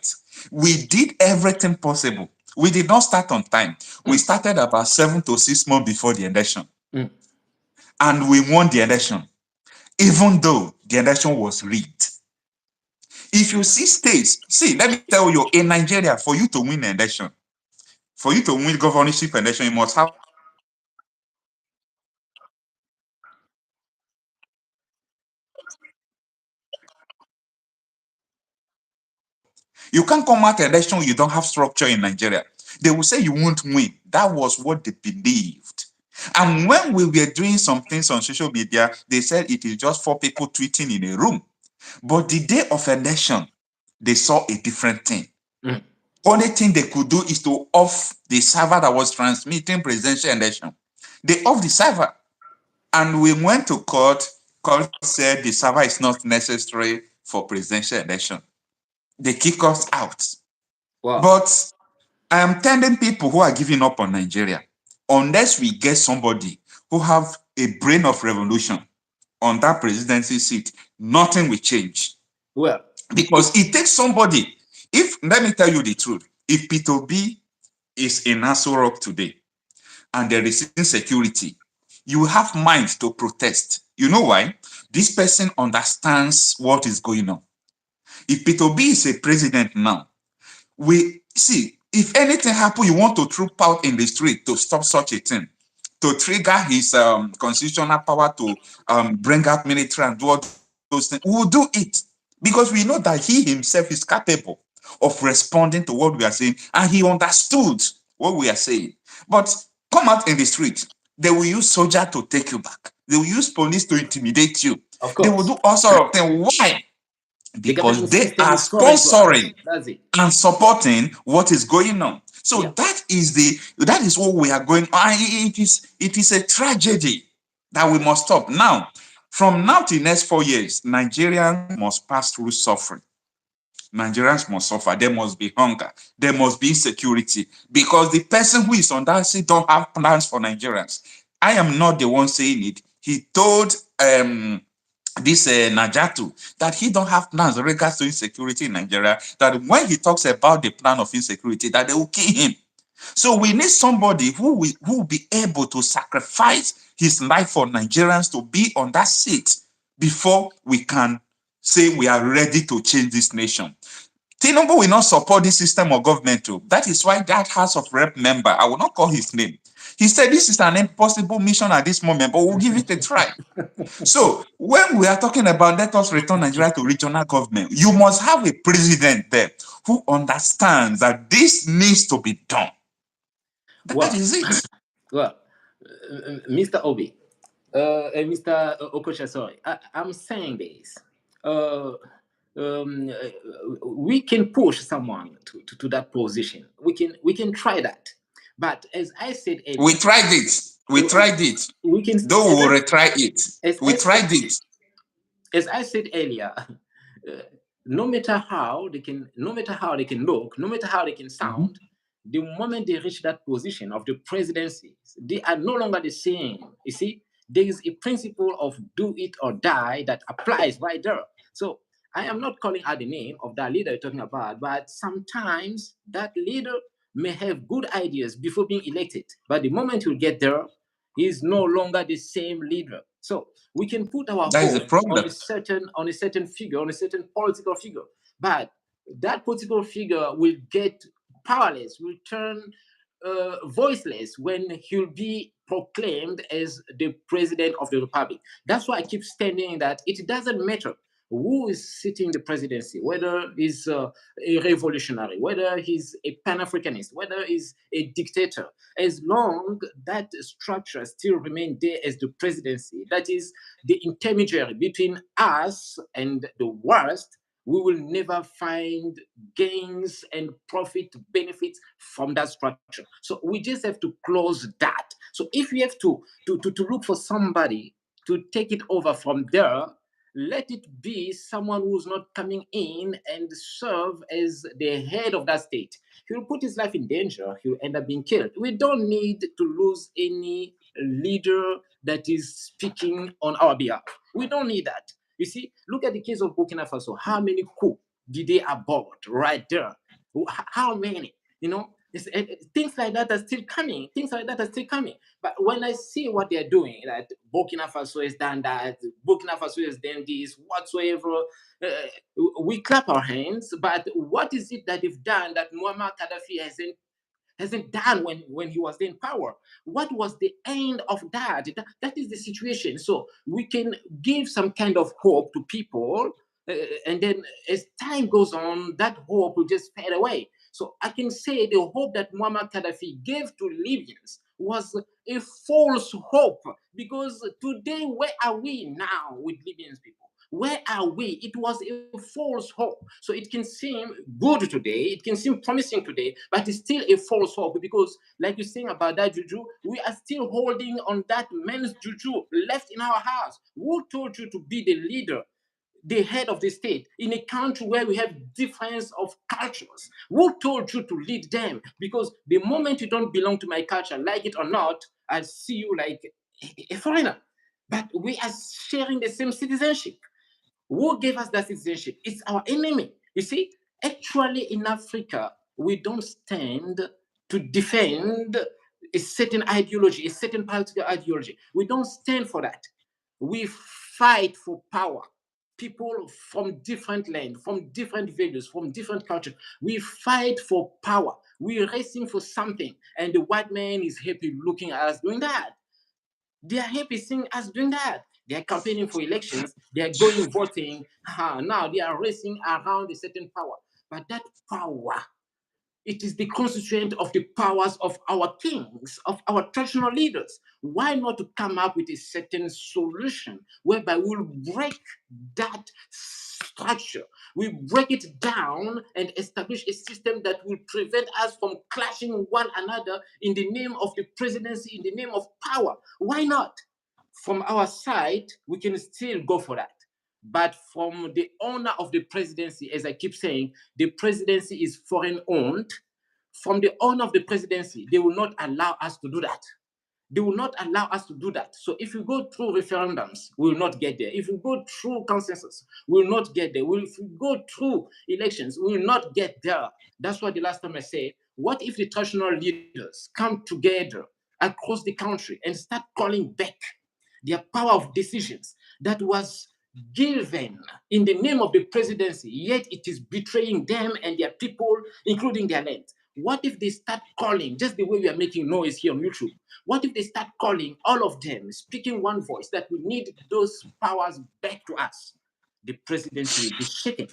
Speaker 1: We did everything possible. We did not start on time. We started about 7 to 6 months before the election. And we won the election. even though the election was rigged. If you see states, see, let me tell you, in Nigeria, for you to win an election, for you to win governorship election, you must have you can't come out election you don't have structure in Nigeria. They will say you won't win. That was what they believed. And when we were doing some things on social media, they said it is just 4 people tweeting in a room. But the day of election, they saw a different thing.
Speaker 2: Mm.
Speaker 1: Only thing they could do is to off the server that was transmitting presidential election. They off the server. And we went to court. Court said the server is not necessary for presidential election. They kick us out.
Speaker 2: Wow.
Speaker 1: But I am telling people who are giving up on Nigeria, unless we get somebody who have a brain of revolution on that presidency seat, nothing will change.
Speaker 2: Well,
Speaker 1: Because it takes somebody. If let me tell you the truth, if Peter B is in Aso Rock today and there is insecurity, you have mind to protest. You know why? This person understands what is going on. If Peter B is a president now, we see if anything happen, you want to troop out in the street to stop such a thing, to trigger his constitutional power to bring out military and do all those things. We will do it because we know that he himself is capable of responding to what we are saying, and he understood what we are saying. But come out in the street, they will use soldier to take you back. They will use police to intimidate you.
Speaker 2: of
Speaker 1: They will
Speaker 2: course,
Speaker 1: do all sort of things. Why?
Speaker 2: the
Speaker 1: Because
Speaker 2: governing
Speaker 1: they
Speaker 2: system
Speaker 1: are
Speaker 2: is foreign to us.
Speaker 1: sponsoring
Speaker 2: That's it.
Speaker 1: and supporting what is going on. So
Speaker 2: Yeah.
Speaker 1: that is what we are going on. It is a tragedy that we must stop. Now, from now to the next 4 years, Nigerians must pass through suffering. Nigerians must suffer. There must be hunger. There must be insecurity because the person who is on that seat don't have plans for Nigerians. I am not the one saying it. He told this Najatu that he don't have plans in regards to insecurity in Nigeria, that when he talks about the plan of insecurity, that they will kill him. So we need somebody who will be able to sacrifice his life for Nigerians to be on that seat before we can say we are ready to change this nation. Tinubu will not support this system of government too. That is why that House of Rep member, I will not call his name, he said this is an impossible mission at this moment, but we'll give it a try. So when we are talking about let us return Nigeria to regional government, you must have a president there who understands that this needs to be done. That
Speaker 2: Well,
Speaker 1: is it.
Speaker 2: well, Mr. Obi, Mr. Okocha, sorry, I'm saying this. Uh, we can push someone to that position. We can try that. But as I said earlier,
Speaker 1: We tried it. We tried it.
Speaker 2: we can
Speaker 1: Though we will retry it.
Speaker 2: as
Speaker 1: We
Speaker 2: I
Speaker 1: tried
Speaker 2: said,
Speaker 1: it.
Speaker 2: as I said earlier, no matter how they can look, no matter how they can sound, the moment they reach that position of the presidency, they are no longer the same. You see, there is a principle of do it or die that applies right there. So I am not calling out the name of that leader you're talking about, but sometimes that leader may have good ideas before being elected, but the moment you get there, he's no longer the same leader. So we can put our
Speaker 1: That is the
Speaker 2: hope
Speaker 1: problem.
Speaker 2: on a certain figure, on a certain political figure, but that political figure will get powerless, will turn voiceless when he'll be proclaimed as the president of the republic. That's why I keep standing that it doesn't matter who is sitting the presidency, whether he's a revolutionary, whether he's a pan-Africanist, whether he's a dictator, as long that structure still remains there as the presidency, that is the intermediary between us and the worst, we will never find gains and profit benefits from that structure. So we just have to close that. So if we have to look for somebody to take it over from there, let it be someone who's not coming in and serve as the head of that state. He'll put his life in danger. He'll end up being killed. We don't need to lose any leader that is speaking on our behalf. We don't need that. You see, look at the case of Burkina Faso. How many coups did they abort right there? How many? You know, Things like that are still coming. Things like that are still coming. But when I see what they're doing, that Burkina Faso has done that, Burkina Faso has done this, whatsoever, we clap our hands. But what is it that they've done that Muammar Gaddafi hasn't done when he was in power? What was the end of that? That is the situation. So we can give some kind of hope to people, and then as time goes on, that hope will just fade away. So I can say the hope that Muammar Gaddafi gave to Libyans was a false hope, because today, where are we now with Libyan people? Where are we? It was a false hope. So it can seem good today, it can seem promising today, but it's still a false hope, because, like you're saying about that juju, we are still holding on that man's juju left in our house. Who told you to be the leader, the head of the state in a country where we have difference of cultures? Who told you to lead them? Because the moment you don't belong to my culture, like it or not, I see you like a foreigner. But we are sharing the same citizenship. Who gave us that citizenship? It's our enemy. You see, actually, in Africa, we don't stand to defend a certain ideology, a certain political ideology. We don't stand for that. We fight for power. People from different land, from different values, from different cultures, we fight for power. We're racing for something, and the white man is happy looking at us doing that. They are happy seeing us doing that. They are campaigning for elections. They are going voting. Now they are racing around a certain power. But that power, it is the constituent of the powers of our kings, of our traditional leaders. Why not to come up with a certain solution whereby we'll break that structure? We break it down and establish a system that will prevent us from clashing one another in the name of the presidency, in the name of power. Why not? From our side, we can still go for that. But from the owner of the presidency, as I keep saying, the presidency is foreign owned. From the owner of the presidency, they will not allow us to do that. They will not allow us to do that. So if we go through referendums, we will not get there. If we go through consensus, we will not get there. If we go through elections, we will not get there. That's why the last time I said, what if the traditional leaders come together across the country and start calling back their power of decisions that was given in the name of the presidency, yet it is betraying them and their people, including their land? What if they start calling, just the way we are making noise here on YouTube? What if they start calling, all of them, speaking one voice, that we need those powers back to us? The presidency will be shaken.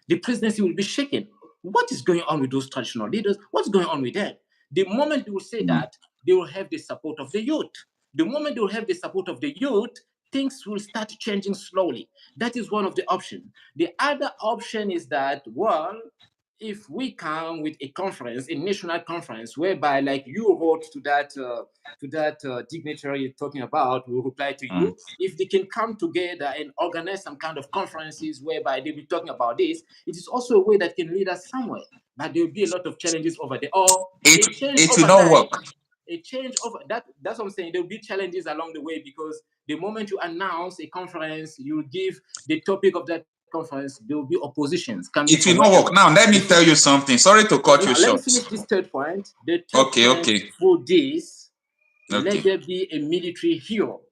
Speaker 2: The presidency will be shaken. What is going on with those traditional leaders? What's going on with them? The moment they will say that, they will have the support of the youth. The moment they will have the support of the youth, things will start changing slowly. That is one of the options. The other option is that, well, if we come with a conference, a national conference, whereby, like you wrote to that dignitary you're talking about, will reply to
Speaker 1: Mm.
Speaker 2: you. If they can come together and organize some kind of conferences whereby they'll be talking about this, it is also a way that can lead us somewhere. But there will be a lot of challenges over there. Or
Speaker 1: It
Speaker 2: a change
Speaker 1: it will not
Speaker 2: overnight,
Speaker 1: work.
Speaker 2: a change over that. That's what I'm saying. There will be challenges along the way, because the moment you announce a conference, you give the topic of that conference, there will be oppositions coming from
Speaker 1: It will
Speaker 2: wherever.
Speaker 1: not work. Now let me tell you something. Sorry to cut
Speaker 2: Now
Speaker 1: you
Speaker 2: let me
Speaker 1: short.
Speaker 2: finish this third point. The third
Speaker 1: Okay,
Speaker 2: point
Speaker 1: okay,
Speaker 2: for this, let
Speaker 1: okay.
Speaker 2: there be a military hero,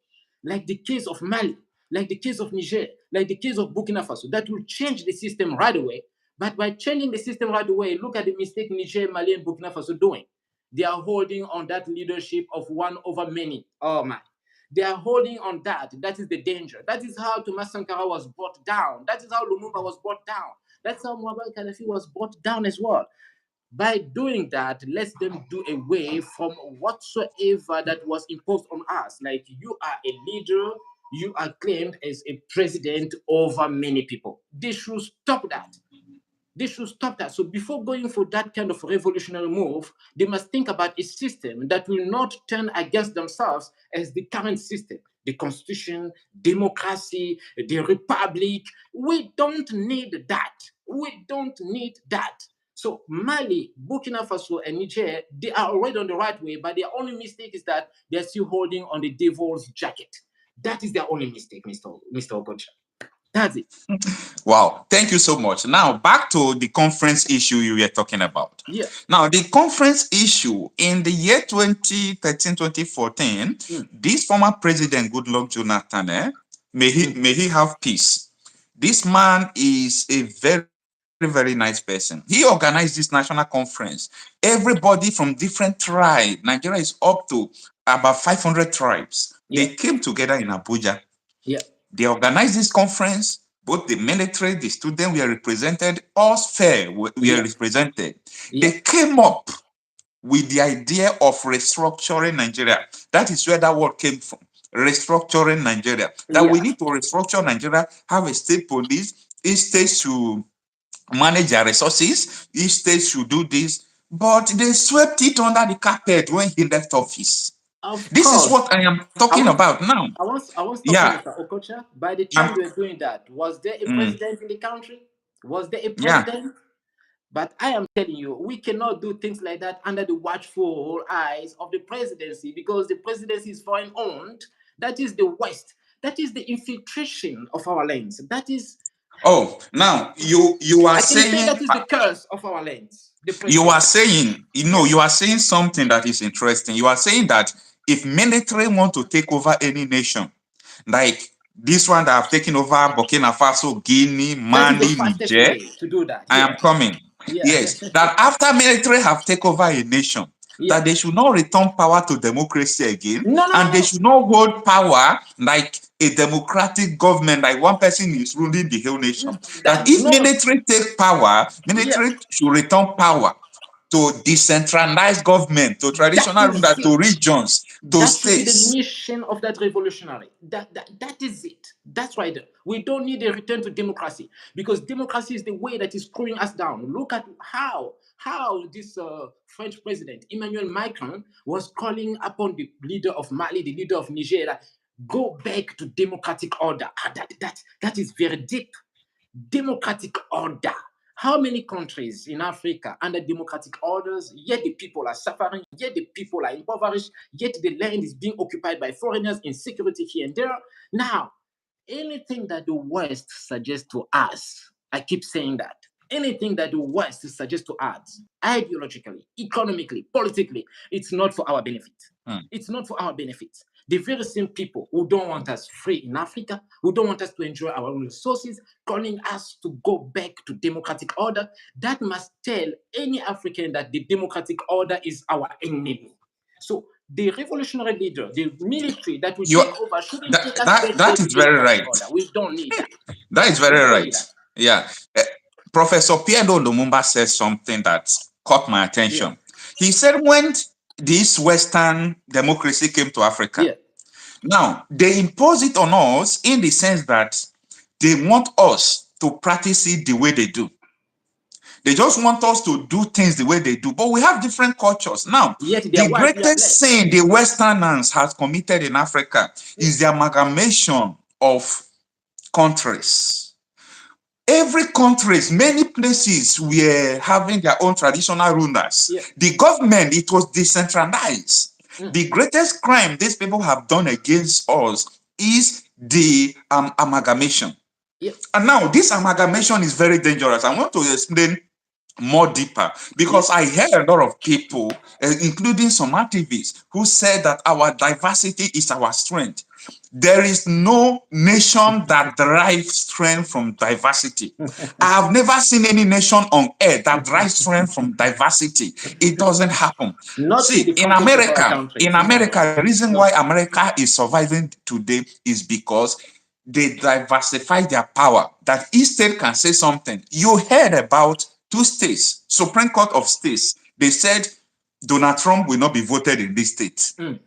Speaker 2: like the case of Mali, like the case of Niger, like the case of Burkina Faso, that will change the system right away. But by changing the system right away, look at the mistake Niger, Mali, and Burkina Faso doing. They are holding on that leadership of one over many. Oh my. They are holding on that. That is the danger. That is how Thomas Sankara was brought down. That is how Lumumba was brought down. That's how Muammar Gaddafi was brought down as well. By doing that, let them do away from whatsoever that was imposed on us. Like, you are a leader, you are claimed as a president over many people. They should stop that. They should stop that. So before going for that kind of revolutionary move, they must think about a system that will not turn against themselves as the current system. The constitution, democracy, the republic. We don't need that. We don't need that. So Mali, Burkina Faso, and Niger, they are already on the right way, but their only mistake is that they're still holding on the devil's jacket. That is their only mistake, Mr. Okocha. That's it.
Speaker 1: Wow, thank you so much. Now, back to the conference issue you were talking about.
Speaker 2: Yeah.
Speaker 1: Now, the conference issue in the year 2013, 2014,
Speaker 2: Mm.
Speaker 1: this former president, Goodluck Jonathan, may he have peace. This man is a very, very nice person. He organized this national conference. Everybody from different tribes, Nigeria is up to about 500 tribes.
Speaker 2: Yeah.
Speaker 1: They came together in Abuja.
Speaker 2: Yeah.
Speaker 1: They organized this conference. Both the military, the students were represented, all sphere were
Speaker 2: Yeah.
Speaker 1: represented.
Speaker 2: Yeah.
Speaker 1: They came up with the idea of restructuring Nigeria. That is where that word came from. Restructuring Nigeria. That we
Speaker 2: Yeah.
Speaker 1: need to restructure Nigeria, have a state police, each state should manage their resources, each state should do this. But they swept it under the carpet when he left office.
Speaker 2: Of
Speaker 1: This is
Speaker 2: course.
Speaker 1: what I am
Speaker 2: I
Speaker 1: talking
Speaker 2: want
Speaker 1: about now.
Speaker 2: I want to stop you,
Speaker 1: Yeah.
Speaker 2: Mr. Okocha. By the time
Speaker 1: I'm,
Speaker 2: we were doing that, was there a
Speaker 1: mm,
Speaker 2: president in the country? Was there a
Speaker 1: yeah.
Speaker 2: president? But I am telling you, we cannot do things like that under the watchful eyes of the presidency, because the presidency is foreign owned. That is the West. That is the infiltration of our lands. That is,
Speaker 1: Oh, now you are
Speaker 2: I can say,
Speaker 1: saying
Speaker 2: that is the curse of our lands. The
Speaker 1: you are
Speaker 2: presidency.
Speaker 1: saying
Speaker 2: Yeah.
Speaker 1: you are saying something that is interesting. You are saying that if military want to take over any nation, like this one that have taken over Burkina Faso, Guinea,
Speaker 2: That is the
Speaker 1: Mali,
Speaker 2: fastest
Speaker 1: Niger,
Speaker 2: way to do that.
Speaker 1: I am
Speaker 2: Yeah.
Speaker 1: coming.
Speaker 2: Yeah.
Speaker 1: Yes, that after military have taken over a nation,
Speaker 2: Yeah.
Speaker 1: that they should not return power to democracy again,
Speaker 2: No, no, no,
Speaker 1: and they
Speaker 2: no.
Speaker 1: should not hold power like a democratic government, like one person is ruling the whole nation. That if
Speaker 2: No.
Speaker 1: military take power,
Speaker 2: Yeah.
Speaker 1: military should return power to decentralized government, to
Speaker 2: That
Speaker 1: traditional
Speaker 2: is
Speaker 1: rulers, to
Speaker 2: it.
Speaker 1: regions, to
Speaker 2: That should be the
Speaker 1: states.
Speaker 2: mission of that revolutionary. That is it. That's right. We don't need a return to democracy, because democracy is the way that is screwing us down. Look at how this French president Emmanuel Macron was calling upon the leader of Mali, the leader of Niger, go back to democratic order. That is very deep. Democratic order. How many countries in Africa under democratic orders, yet the people are suffering, yet the people are impoverished, yet the land is being occupied by foreigners, insecurity here and there? Now, anything that the West suggests to us, I keep saying that, anything that the West suggests to us, ideologically, economically, politically, it's not for our benefit.
Speaker 1: Hmm.
Speaker 2: It's not for our benefit. The very same people who don't want us free in Africa, who don't want us to enjoy our own resources, calling us to go back to democratic order, that must tell any African that the democratic order is our enemy. So the revolutionary leader, the military that will
Speaker 1: You
Speaker 2: take over, shouldn't take us back
Speaker 1: that
Speaker 2: there to
Speaker 1: is very
Speaker 2: democratic
Speaker 1: right.
Speaker 2: order. We don't need that.
Speaker 1: That is
Speaker 2: We
Speaker 1: very
Speaker 2: don't need
Speaker 1: right.
Speaker 2: that.
Speaker 1: Yeah. Professor Pierre Lumumba said something that caught my
Speaker 2: Yeah.
Speaker 1: attention. He said when this Western democracy came to Africa,
Speaker 2: Yeah.
Speaker 1: now they impose it on us in the sense that they want us to practice it the way they do. They just want us to do things the way they do. But we have different cultures. Now,
Speaker 2: Yet they are
Speaker 1: the
Speaker 2: white, we are
Speaker 1: greatest
Speaker 2: black.
Speaker 1: sin the Westerners has committed in Africa is the amalgamation of countries. Every countries, many places were having their own traditional rulers.
Speaker 2: Yeah.
Speaker 1: The government, it was decentralized.
Speaker 2: Mm.
Speaker 1: The greatest crime these people have done against us is the amalgamation.
Speaker 2: Yeah.
Speaker 1: And now this amalgamation is very dangerous. I want to explain more deeper, because I heard a lot of people, including some activists, who said that our diversity is our strength. There is no nation that derives strength from diversity. I have never seen any nation on earth that derives strength from diversity. It doesn't happen.
Speaker 2: Not in
Speaker 1: See,
Speaker 2: the context of our countries. No.
Speaker 1: The reason
Speaker 2: No.
Speaker 1: why America is surviving today is because they diversify their power, that each state can say something. You heard about two states, Supreme Court of States. They said Donald Trump will not be voted in this state.
Speaker 2: Mm.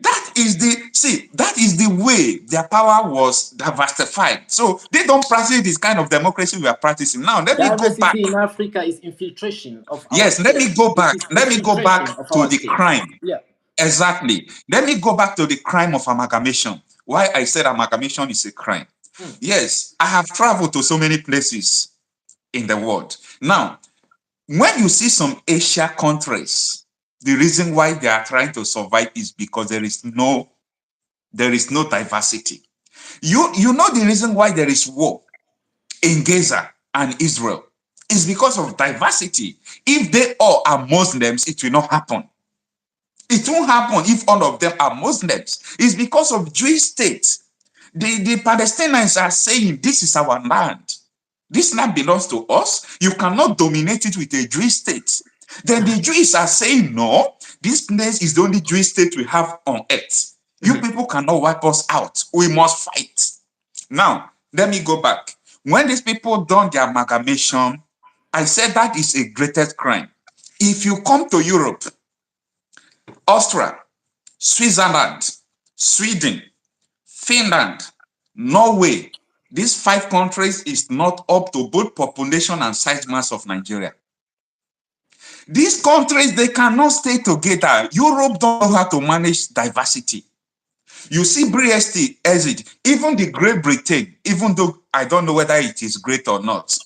Speaker 1: That is the way their power was diversified. So they don't practice this kind of democracy we are practicing. Now, let me go back.
Speaker 2: Diversity in Africa is infiltration of our
Speaker 1: Yes, let me
Speaker 2: states.
Speaker 1: go
Speaker 2: It
Speaker 1: back.
Speaker 2: is
Speaker 1: Let me go
Speaker 2: infiltration
Speaker 1: back
Speaker 2: of
Speaker 1: to
Speaker 2: our
Speaker 1: the
Speaker 2: states.
Speaker 1: crime.
Speaker 2: Yeah.
Speaker 1: Exactly. Let me go back to the crime of amalgamation. Why I said amalgamation is a crime.
Speaker 2: Mm.
Speaker 1: Yes, I have traveled to so many places in the world. Now, when you see some Asia countries, the reason why they are trying to survive is because there is no diversity. You know the reason why there is war. in Gaza and Israel. It's because of diversity. If they all are Muslims, it will not happen. It won't happen if all of them are Muslims. It's because of Jewish state. The Palestinians are saying, this is our land. This land belongs to us. You cannot dominate it with a Jewish state. Then the Jews are saying, no, this place is the only Jewish state we have on earth. You people cannot wipe us out. We must fight. Now, let me go back. When these people done the amalgamation, I said that is a greatest crime. If you come to Europe, Austria, Switzerland, Sweden, Finland, Norway, these 5 countries is not up to both population and size mass of Nigeria. These countries, they cannot stay together. Europe don't know how to manage diversity. You see Brexit, even the Great Britain, even though I don't know whether it is great or not,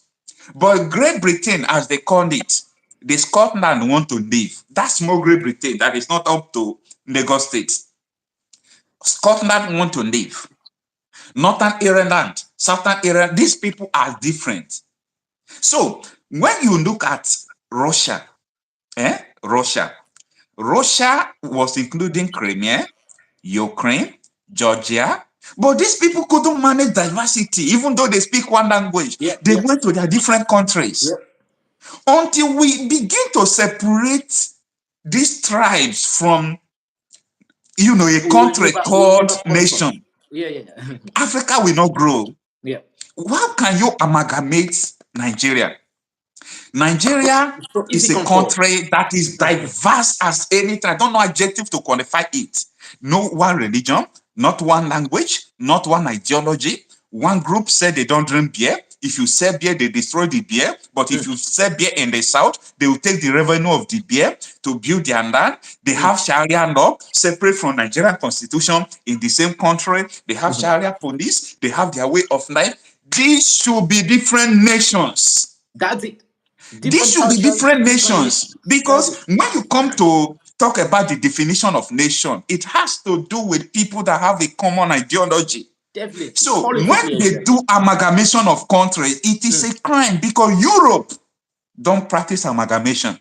Speaker 1: but Great Britain, as they call it, the Scotland want to leave. That's more Great Britain that is not up to Lagos State. Scotland want to leave. Northern Ireland, Southern Ireland, these people are different. So when you look at Russia, Russia was including Crimea, Ukraine, Georgia, but these people couldn't manage diversity, even though they speak one language. They went to their different countries. Until we begin to separate these tribes from, a country called nation, Africa will not grow. How can you amalgamate Nigeria? Nigeria is a country that is diverse as anything. I don't know adjective to qualify it. No one religion, not one language, not one ideology. One group said they don't drink beer. If you sell beer, they destroy the beer. But if you sell beer in the south, they will take the revenue of the beer to build their land. They have Sharia law separate from Nigerian constitution in the same country. They have Sharia police. They have their way of life. These should be different nations.
Speaker 2: That's it.
Speaker 1: These should be different nations, because when you come to talk about the definition of nation, it has to do with people that have a common ideology.
Speaker 2: Definitely.
Speaker 1: So when they do amalgamation of countries, it is a crime, because Europe don't practice amalgamation.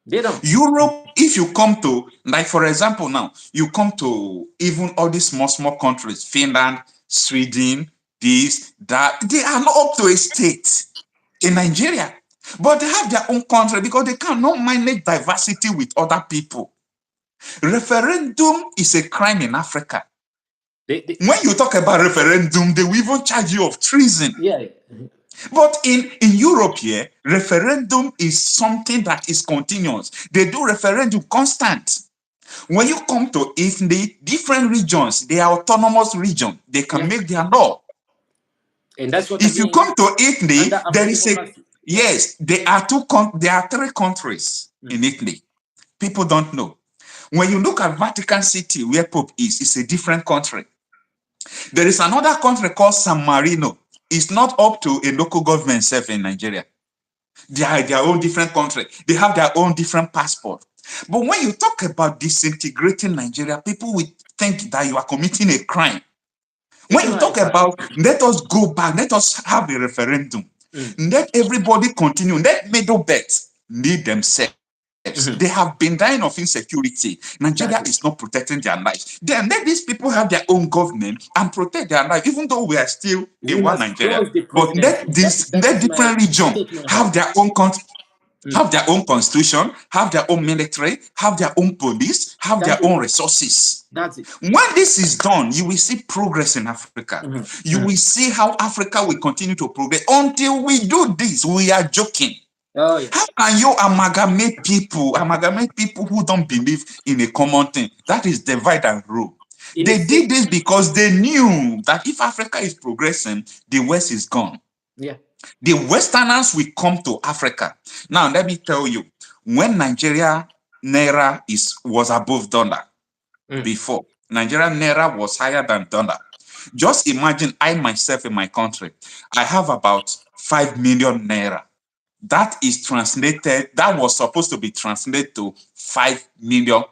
Speaker 2: They don't.
Speaker 1: Europe, if you come to, like for example now, you come to even all these small countries, Finland, Sweden, this, that, they are not up to a state in Nigeria. But they have their own country because they cannot manage diversity with other people. Referendum is a crime in Africa. When you talk about referendum, they will even charge you of treason. But in Europe here, referendum is something that is continuous. They do referendum constant. When you come to Italy, different regions, they are autonomous region. They can make their law.
Speaker 2: And that's what
Speaker 1: if you come to Italy, there is a yes, there are 3 countries in Italy. People don't know. When you look at Vatican City, where Pope is, it's a different country. There is another country called San Marino. It's not up to a local government self in Nigeria. They are their own different country. They have their own different passport. But when you talk about disintegrating Nigeria, people will think that you are committing a crime. When you talk about let us go back, let us have a referendum, let everybody continue, let middle belt lead themselves. They have been dying of insecurity. Nigeria is not protecting their lives. Then let these people have their own government and protect their life, even though we are still in one Nigeria. But let different regions have their own country. Have their own constitution, have their own military, have their own police, have their own resources.
Speaker 2: That's it.
Speaker 1: When this is done, you will see progress in Africa. You will see how Africa will continue to progress. Until we do this, we are joking.
Speaker 2: Oh, yeah.
Speaker 1: How can you amalgamate people who don't believe in a common thing? That is divide and rule. They did this because they knew that if Africa is progressing, the West is gone.
Speaker 2: Yeah.
Speaker 1: The Westerners will come to Africa. Now, let me tell you, when Nigeria Naira was above dollar before, Nigeria Naira was higher than dollar. Just imagine I myself in my country, I have about 5 million Naira. That is translated, that was supposed to be translated to $5 million.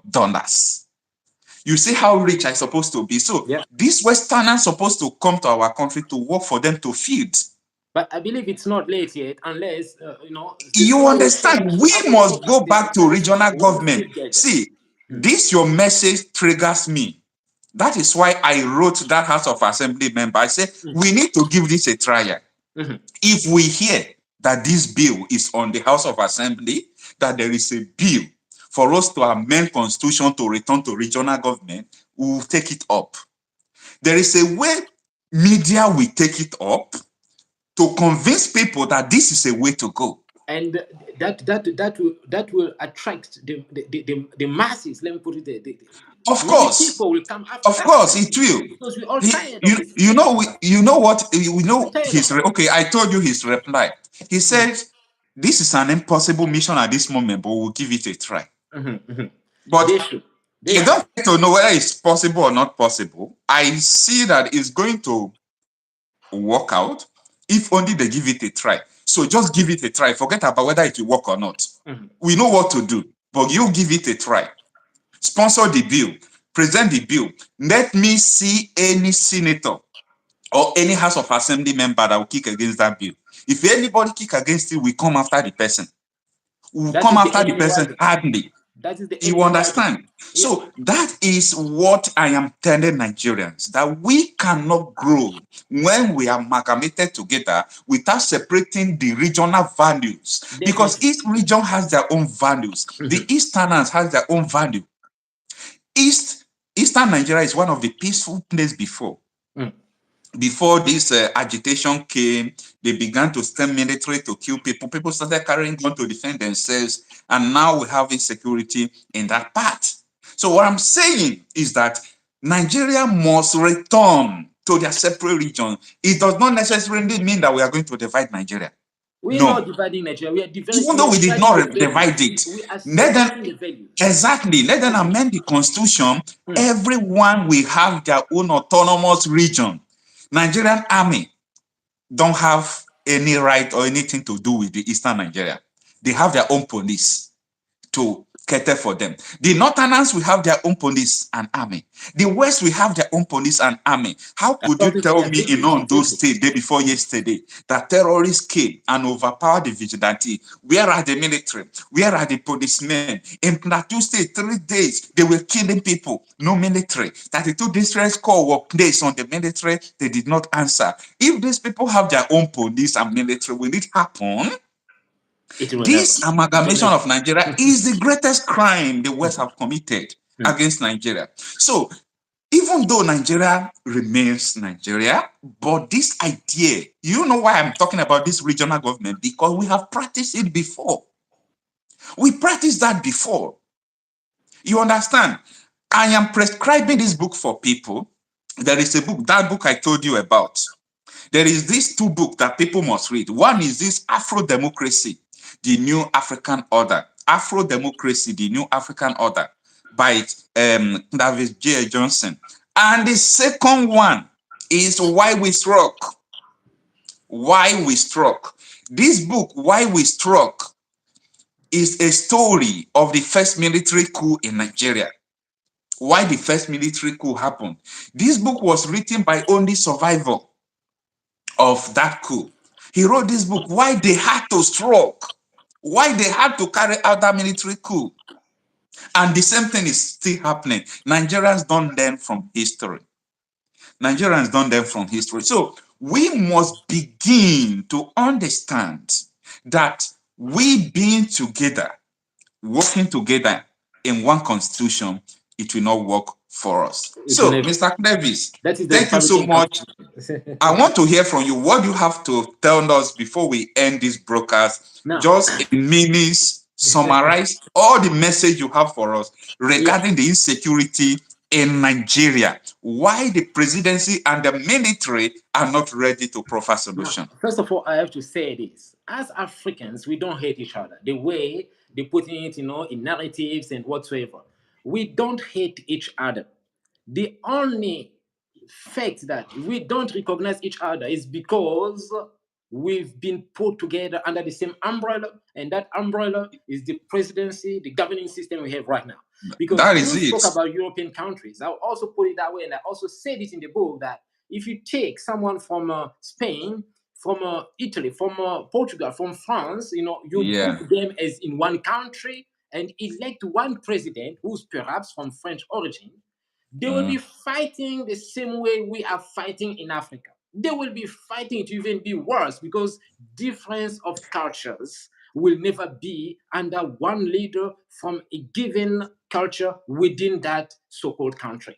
Speaker 1: You see how rich I'm supposed to be. So these Westerners supposed to come to our country to work for them to feed.
Speaker 2: But I believe it's not late yet, unless the
Speaker 1: You
Speaker 2: sun will change
Speaker 1: understand? We
Speaker 2: after the
Speaker 1: must
Speaker 2: program
Speaker 1: go
Speaker 2: is
Speaker 1: back to
Speaker 2: decentralized.
Speaker 1: regional
Speaker 2: We will
Speaker 1: government.
Speaker 2: still get there.
Speaker 1: See, this your message triggers me. That is why I wrote that House of Assembly member. I said, we need to give this a trial. If we hear that this bill is on the House of Assembly, that there is a bill for us to amend constitution to return to regional government, we will take it up. There is a way media will take it up to convince people that this is a way to go.
Speaker 2: And that will attract the masses. Let me put it there.
Speaker 1: Of
Speaker 2: Many
Speaker 1: course,
Speaker 2: people will come
Speaker 1: of
Speaker 2: after
Speaker 1: course, it will.
Speaker 2: because we're all tired of this.
Speaker 1: You know what? We
Speaker 2: We're
Speaker 1: know
Speaker 2: tired of
Speaker 1: his. Okay, I told you his reply. He said, "This is an impossible mission at this moment, but we'll give it a try." But
Speaker 2: They should.
Speaker 1: I don't get to know whether it's possible or not possible. I see that it's going to work out if only they give it a try. So just give it a try. Forget about whether it will work or not. We know what to do, but you give it a try. Sponsor the bill, present the bill. Let me see any senator or any House of Assembly member that will kick against that bill. If anybody kick against it, we come after the person. We
Speaker 2: That
Speaker 1: come
Speaker 2: is the
Speaker 1: after the
Speaker 2: enemy
Speaker 1: person
Speaker 2: writing.
Speaker 1: hardly.
Speaker 2: That is the
Speaker 1: You
Speaker 2: enemy writing.
Speaker 1: understand? So that is what I am telling Nigerians, that we cannot grow when we are amalgamated together without separating the regional values. Because
Speaker 2: Definitely.
Speaker 1: each region has their own values. The Easterners has their own value. Eastern Nigeria is one of the peaceful places before. Before this agitation came, they began to send military to kill people. People started carrying guns to defend themselves. And now we have insecurity in that part. So what I'm saying is that Nigeria must return to their separate region. It does not necessarily mean that we are going to divide Nigeria.
Speaker 2: We're not
Speaker 1: No.
Speaker 2: dividing Nigeria. We are
Speaker 1: Even
Speaker 2: we
Speaker 1: though
Speaker 2: are
Speaker 1: we did
Speaker 2: dividing the
Speaker 1: not
Speaker 2: values.
Speaker 1: divide it,
Speaker 2: We are
Speaker 1: let
Speaker 2: separating the
Speaker 1: them
Speaker 2: values.
Speaker 1: exactly let them amend the constitution. Everyone will have their own autonomous region. Nigerian army don't have any right or anything to do with the Eastern Nigeria. They have their own police to cater for them. The Northerners will have their own police and army. The West will have their own police and army. How could you
Speaker 2: According to
Speaker 1: tell
Speaker 2: their
Speaker 1: me in on those
Speaker 2: districts.
Speaker 1: states day before yesterday that terrorists came and overpowered the vigilante? Where are the military? Where are the policemen? In Plateau State, 3 days, they were killing people. No military. 32 distress call were placed on the military. They did not answer. If these people have their own police and military, will it happen?
Speaker 2: It will never.
Speaker 1: This amalgamation of Nigeria is the greatest crime the West have committed against Nigeria. So even though Nigeria remains Nigeria, but this idea, you know why I'm talking about this regional government? Because we have practiced it before. We practiced that before. You understand? I am prescribing this book for people. There is a book, that book I told you about. There is these 2 books that people must read. One is this Afro-Democracy, the New African Order. Afro-Democracy, the New African Order by David J. Johnson. And the second one is Why We Struck. Why We Struck. This book, Why We Struck, is a story of the first military coup in Nigeria. Why the first military coup happened. This book was written by only survivor of that coup. He wrote this book, why they had to strike, why they had to carry out that military coup. And the same thing is still happening. Nigerians don't learn from history. Nigerians don't learn from history. So we must begin to understand that we being together, working together in one constitution, it will not work for us. So, Mr. Clevis, thank you so much. I want to hear from you. What do you have to tell us before we end this broadcast?
Speaker 2: Now,
Speaker 1: just in minutes, summarize all the message you have for us regarding the insecurity in Nigeria. Why the presidency and the military are not ready to provide solution.
Speaker 2: Now, first of all, I have to say this. As Africans, we don't hate each other. The way they put it, in narratives and whatsoever. We don't hate each other. The only fact that we don't recognize each other is because we've been put together under the same umbrella, and that umbrella is the presidency, the governing system we have right now. Because
Speaker 1: that
Speaker 2: you
Speaker 1: is it.
Speaker 2: spoke about European countries. I'll also put it that way, and I also said it in the book that if you take someone from Spain, Italy, from Portugal, from France, you
Speaker 1: Yeah.
Speaker 2: put them as in one country and elect one president who's perhaps from French origin, they will be
Speaker 1: Mm.
Speaker 2: fighting the same way we are fighting in Africa. They will be fighting to even be worse because difference of cultures will never be under one leader from a given culture within that so-called country.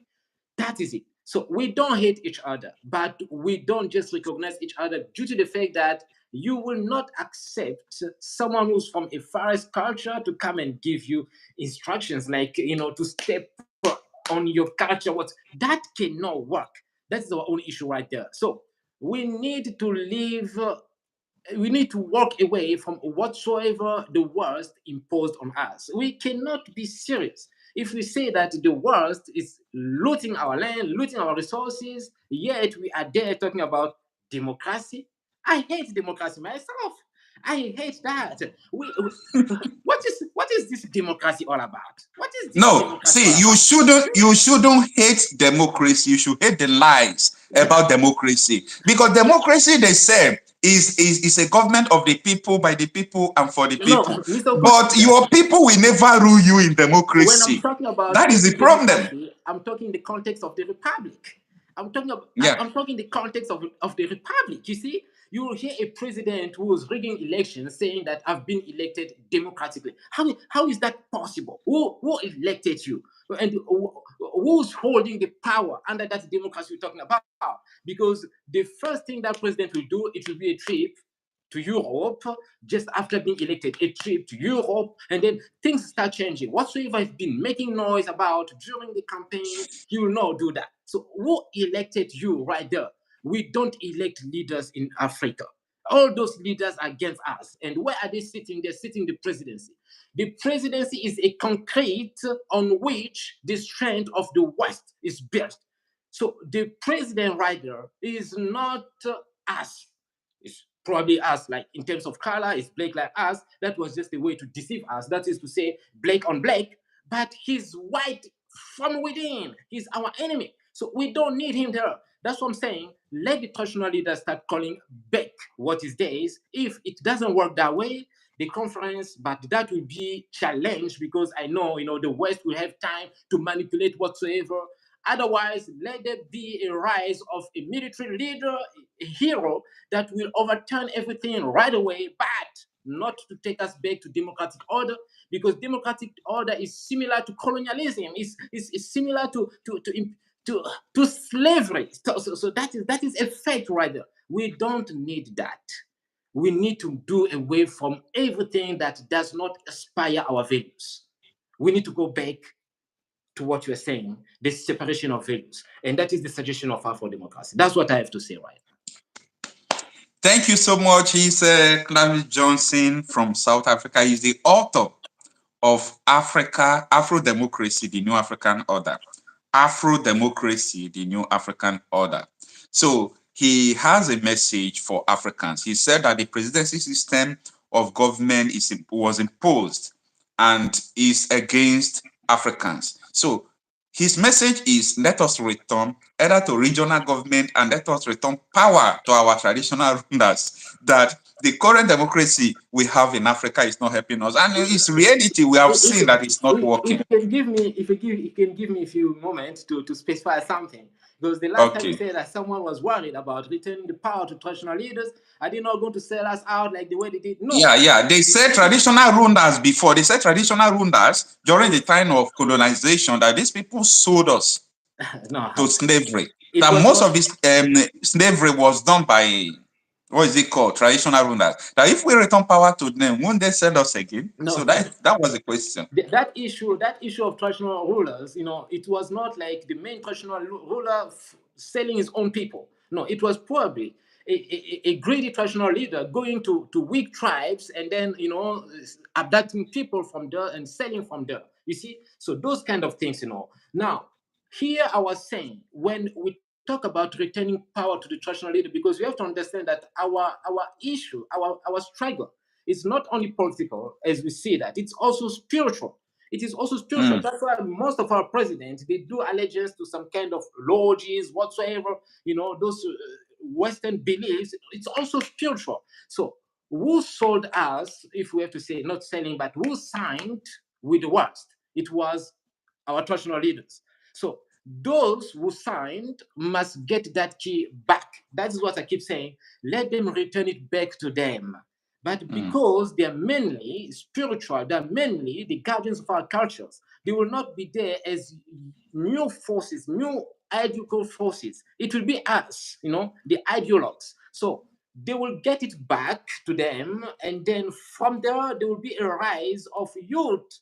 Speaker 2: That is it. So we don't hate each other, but we don't just recognize each other due to the fact that you will not accept someone who's from a forest culture to come and give you instructions like to step on your culture. What that cannot work. That's our own issue right there. So we need to live we need to walk away from whatsoever the worst imposed on us. We cannot be serious if we say that the worst is looting our land, looting our resources, yet we are there talking about democracy. I hate democracy myself. I hate that. What is this democracy all about? What is this
Speaker 1: No,
Speaker 2: democracy
Speaker 1: see,
Speaker 2: all about?
Speaker 1: you shouldn't hate democracy. You should hate the lies about democracy. Because democracy, they say, is a government of the people, by the people, and for the
Speaker 2: No,
Speaker 1: people.
Speaker 2: Mr.
Speaker 1: But
Speaker 2: Okocha,
Speaker 1: your people will never rule you in
Speaker 2: when I'm
Speaker 1: democracy.
Speaker 2: talking about
Speaker 1: That is the
Speaker 2: hating
Speaker 1: problem.
Speaker 2: democracy, I'm talking in the context of the republic.
Speaker 1: Yeah.
Speaker 2: I'm talking the context of the republic. You see, you will hear a president who is rigging elections saying that I've been elected democratically. How is that possible? Who elected you? And who's holding the power under that democracy we're talking about? Because the first thing that president will do, it will be a trip to Europe just after being elected, a trip to Europe, and then things start changing. Whatsoever has been making noise about during the campaign, he will not do that. So, who elected you right there? We don't elect leaders in Africa. All those leaders are against us. And where are they sitting? They're sitting in the presidency. The presidency is a concrete on which the strength of the West is built. So the president right there is not us. It's probably us, like in terms of color, it's black like us. That was just a way to deceive us. That is to say, black on black, but he's white from within. He's our enemy. So we don't need him there. That's what I'm saying. Let the traditional leaders start calling back what is theirs. If it doesn't work that way, the conference, but that will be challenged because I know, the West will have time to manipulate whatsoever. Otherwise, let there be a rise of a military leader, a hero that will overturn everything right away, but not to take us back to democratic order, because democratic order is similar to colonialism, is similar to, to slavery. So that is a fact right there. We don't need that. We need to do away from everything that does not aspire our values. We need to go back to what you're saying, the separation of values. And that is the suggestion of Afro democracy. That's what I have to say right now.
Speaker 1: Thank you so much. He's Clarence Johnson from South Africa. He's the author of Afro Democracy, the New African Order. Afro Democracy, the New African Order. So he has a message for Africans. He said that the presidency system of government was imposed and is against Africans. So his message is, let us return either to regional government and let us return power to our traditional rulers. That the current democracy we have in Africa is not helping us, and it's reality. We have
Speaker 2: If,
Speaker 1: seen that it's not
Speaker 2: if
Speaker 1: working.
Speaker 2: you can give me, you can give me a few moments to specify something, because the last time you
Speaker 1: Okay.
Speaker 2: said that someone was worried about returning the power to traditional leaders, are they not going to sell us out like the way they did? No.
Speaker 1: Yeah. They said traditional rulers before. They said traditional rulers during the time of colonization that these people sold us
Speaker 2: No,
Speaker 1: to slavery.
Speaker 2: it
Speaker 1: That
Speaker 2: was
Speaker 1: most of
Speaker 2: not.
Speaker 1: this slavery was done by, what is it called, traditional rulers. That if we return power to them, won't they sell us again? So
Speaker 2: No.
Speaker 1: that was the question.
Speaker 2: That issue of traditional rulers, it was not like the main traditional ruler selling his own people. No, it was probably a greedy traditional leader going to weak tribes and then abducting people from there and selling from there. You see, so those kind of things. Now, here I was saying, when we talk about returning power to the traditional leader, because we have to understand that our issue, our struggle, it's not only political, as we see that, it's also spiritual. It is also spiritual.
Speaker 1: Mm.
Speaker 2: That's why most of our presidents, they do allegiance to some kind of lodges, whatsoever, those Western beliefs, it's also spiritual. So who sold us, if we have to say, not selling, but who signed with the West? It was our traditional leaders. So those who signed must get that key back. That is what I keep saying. Let them return it back to them. But because they are mainly spiritual, they are mainly the guardians of our cultures, they will not be there as new forces, new ideological forces. It will be us, the ideologues. So they will get it back to them, and then from there, there will be a rise of youth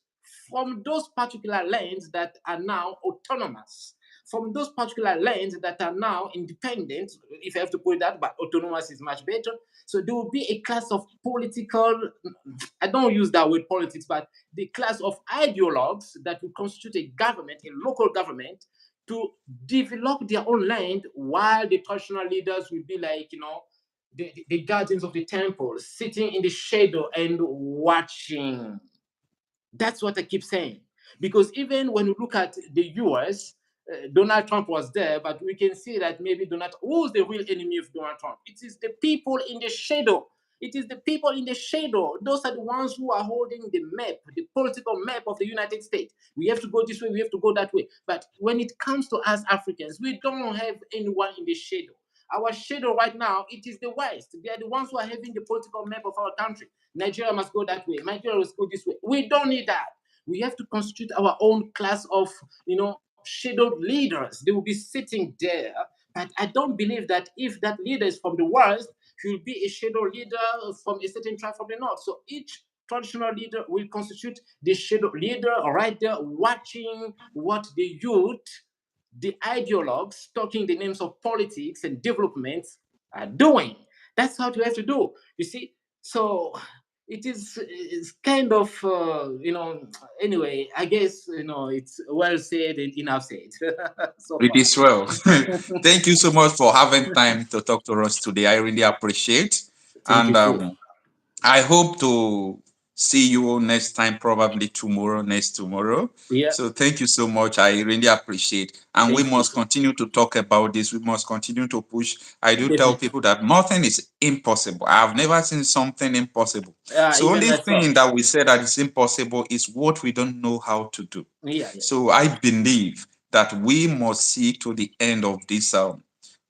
Speaker 2: from those particular lands that are now autonomous, from those particular lands that are now independent, if I have to put it that, but autonomous is much better. So there will be a class of political, I don't use that word politics, but the class of ideologues that will constitute a government, a local government, to develop their own land, while the traditional leaders will be like, the guardians of the temple, sitting in the shadow and watching. That's what I keep saying. Because even when you look at the US, Donald Trump was there, but we can see that maybe who's the real enemy of Donald Trump? It is the people in the shadow. It is the people in the shadow. Those are the ones who are holding the map, the political map of the United States. We have to go this way, we have to go that way. But when it comes to us Africans, we don't have anyone in the shadow. Our shadow right now, it is the West. They are the ones who are having the political map of our country. Nigeria must go that way. Nigeria must go this way. We don't need that. We have to constitute our own class of, shadowed leaders. They will be sitting there. But I don't believe that if that leader is from the West, he will be a shadow leader from a certain tribe from the North. So each traditional leader will constitute the shadow leader right there, watching what the youth, the ideologues talking the names of politics and developments are doing. That's what we have to do. You see, so it's kind of anyway, I guess it's well said and enough said so
Speaker 1: It
Speaker 2: far.
Speaker 1: is well. Thank you so much for having time to talk to us today. I really appreciate.
Speaker 2: Thank
Speaker 1: And
Speaker 2: you too.
Speaker 1: I hope to see you next time, probably tomorrow, next tomorrow.
Speaker 2: Yeah,
Speaker 1: So thank you so much. I really appreciate. And we
Speaker 2: thank you
Speaker 1: must
Speaker 2: too.
Speaker 1: continue to talk about this. We must continue to push. I do tell
Speaker 2: Definitely.
Speaker 1: people that nothing is impossible. I've never seen something impossible. So
Speaker 2: Even
Speaker 1: only
Speaker 2: myself.
Speaker 1: thing that we say that is impossible is what we don't know how to do.
Speaker 2: Yeah, yeah,
Speaker 1: So I believe that we must see to the end of this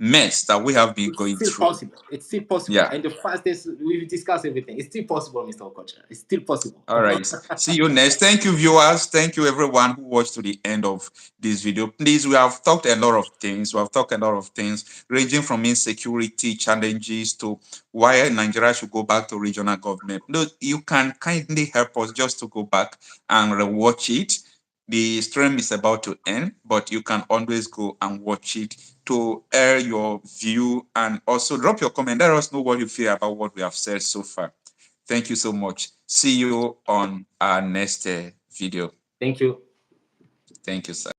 Speaker 1: mess that we have been
Speaker 2: it's
Speaker 1: going
Speaker 2: still
Speaker 1: through.
Speaker 2: possible. It's still possible.
Speaker 1: Yeah.
Speaker 2: And the fastest we've discussed everything. It's still possible, Mr. Okocha. It's still possible.
Speaker 1: All right. See you next. Thank you, viewers. Thank you, everyone who watched to the end of this video. Please, we have talked a lot of things. We have talked a lot of things, ranging from insecurity challenges to why Nigeria should go back to regional government. No, you can kindly help us just to go back and rewatch it. The stream is about to end, but you can always go and watch it to air your view, and also drop your comment. Let us know what you feel about what we have said so far. Thank you so much. See you on our next video.
Speaker 2: Thank you.
Speaker 1: Thank you, sir.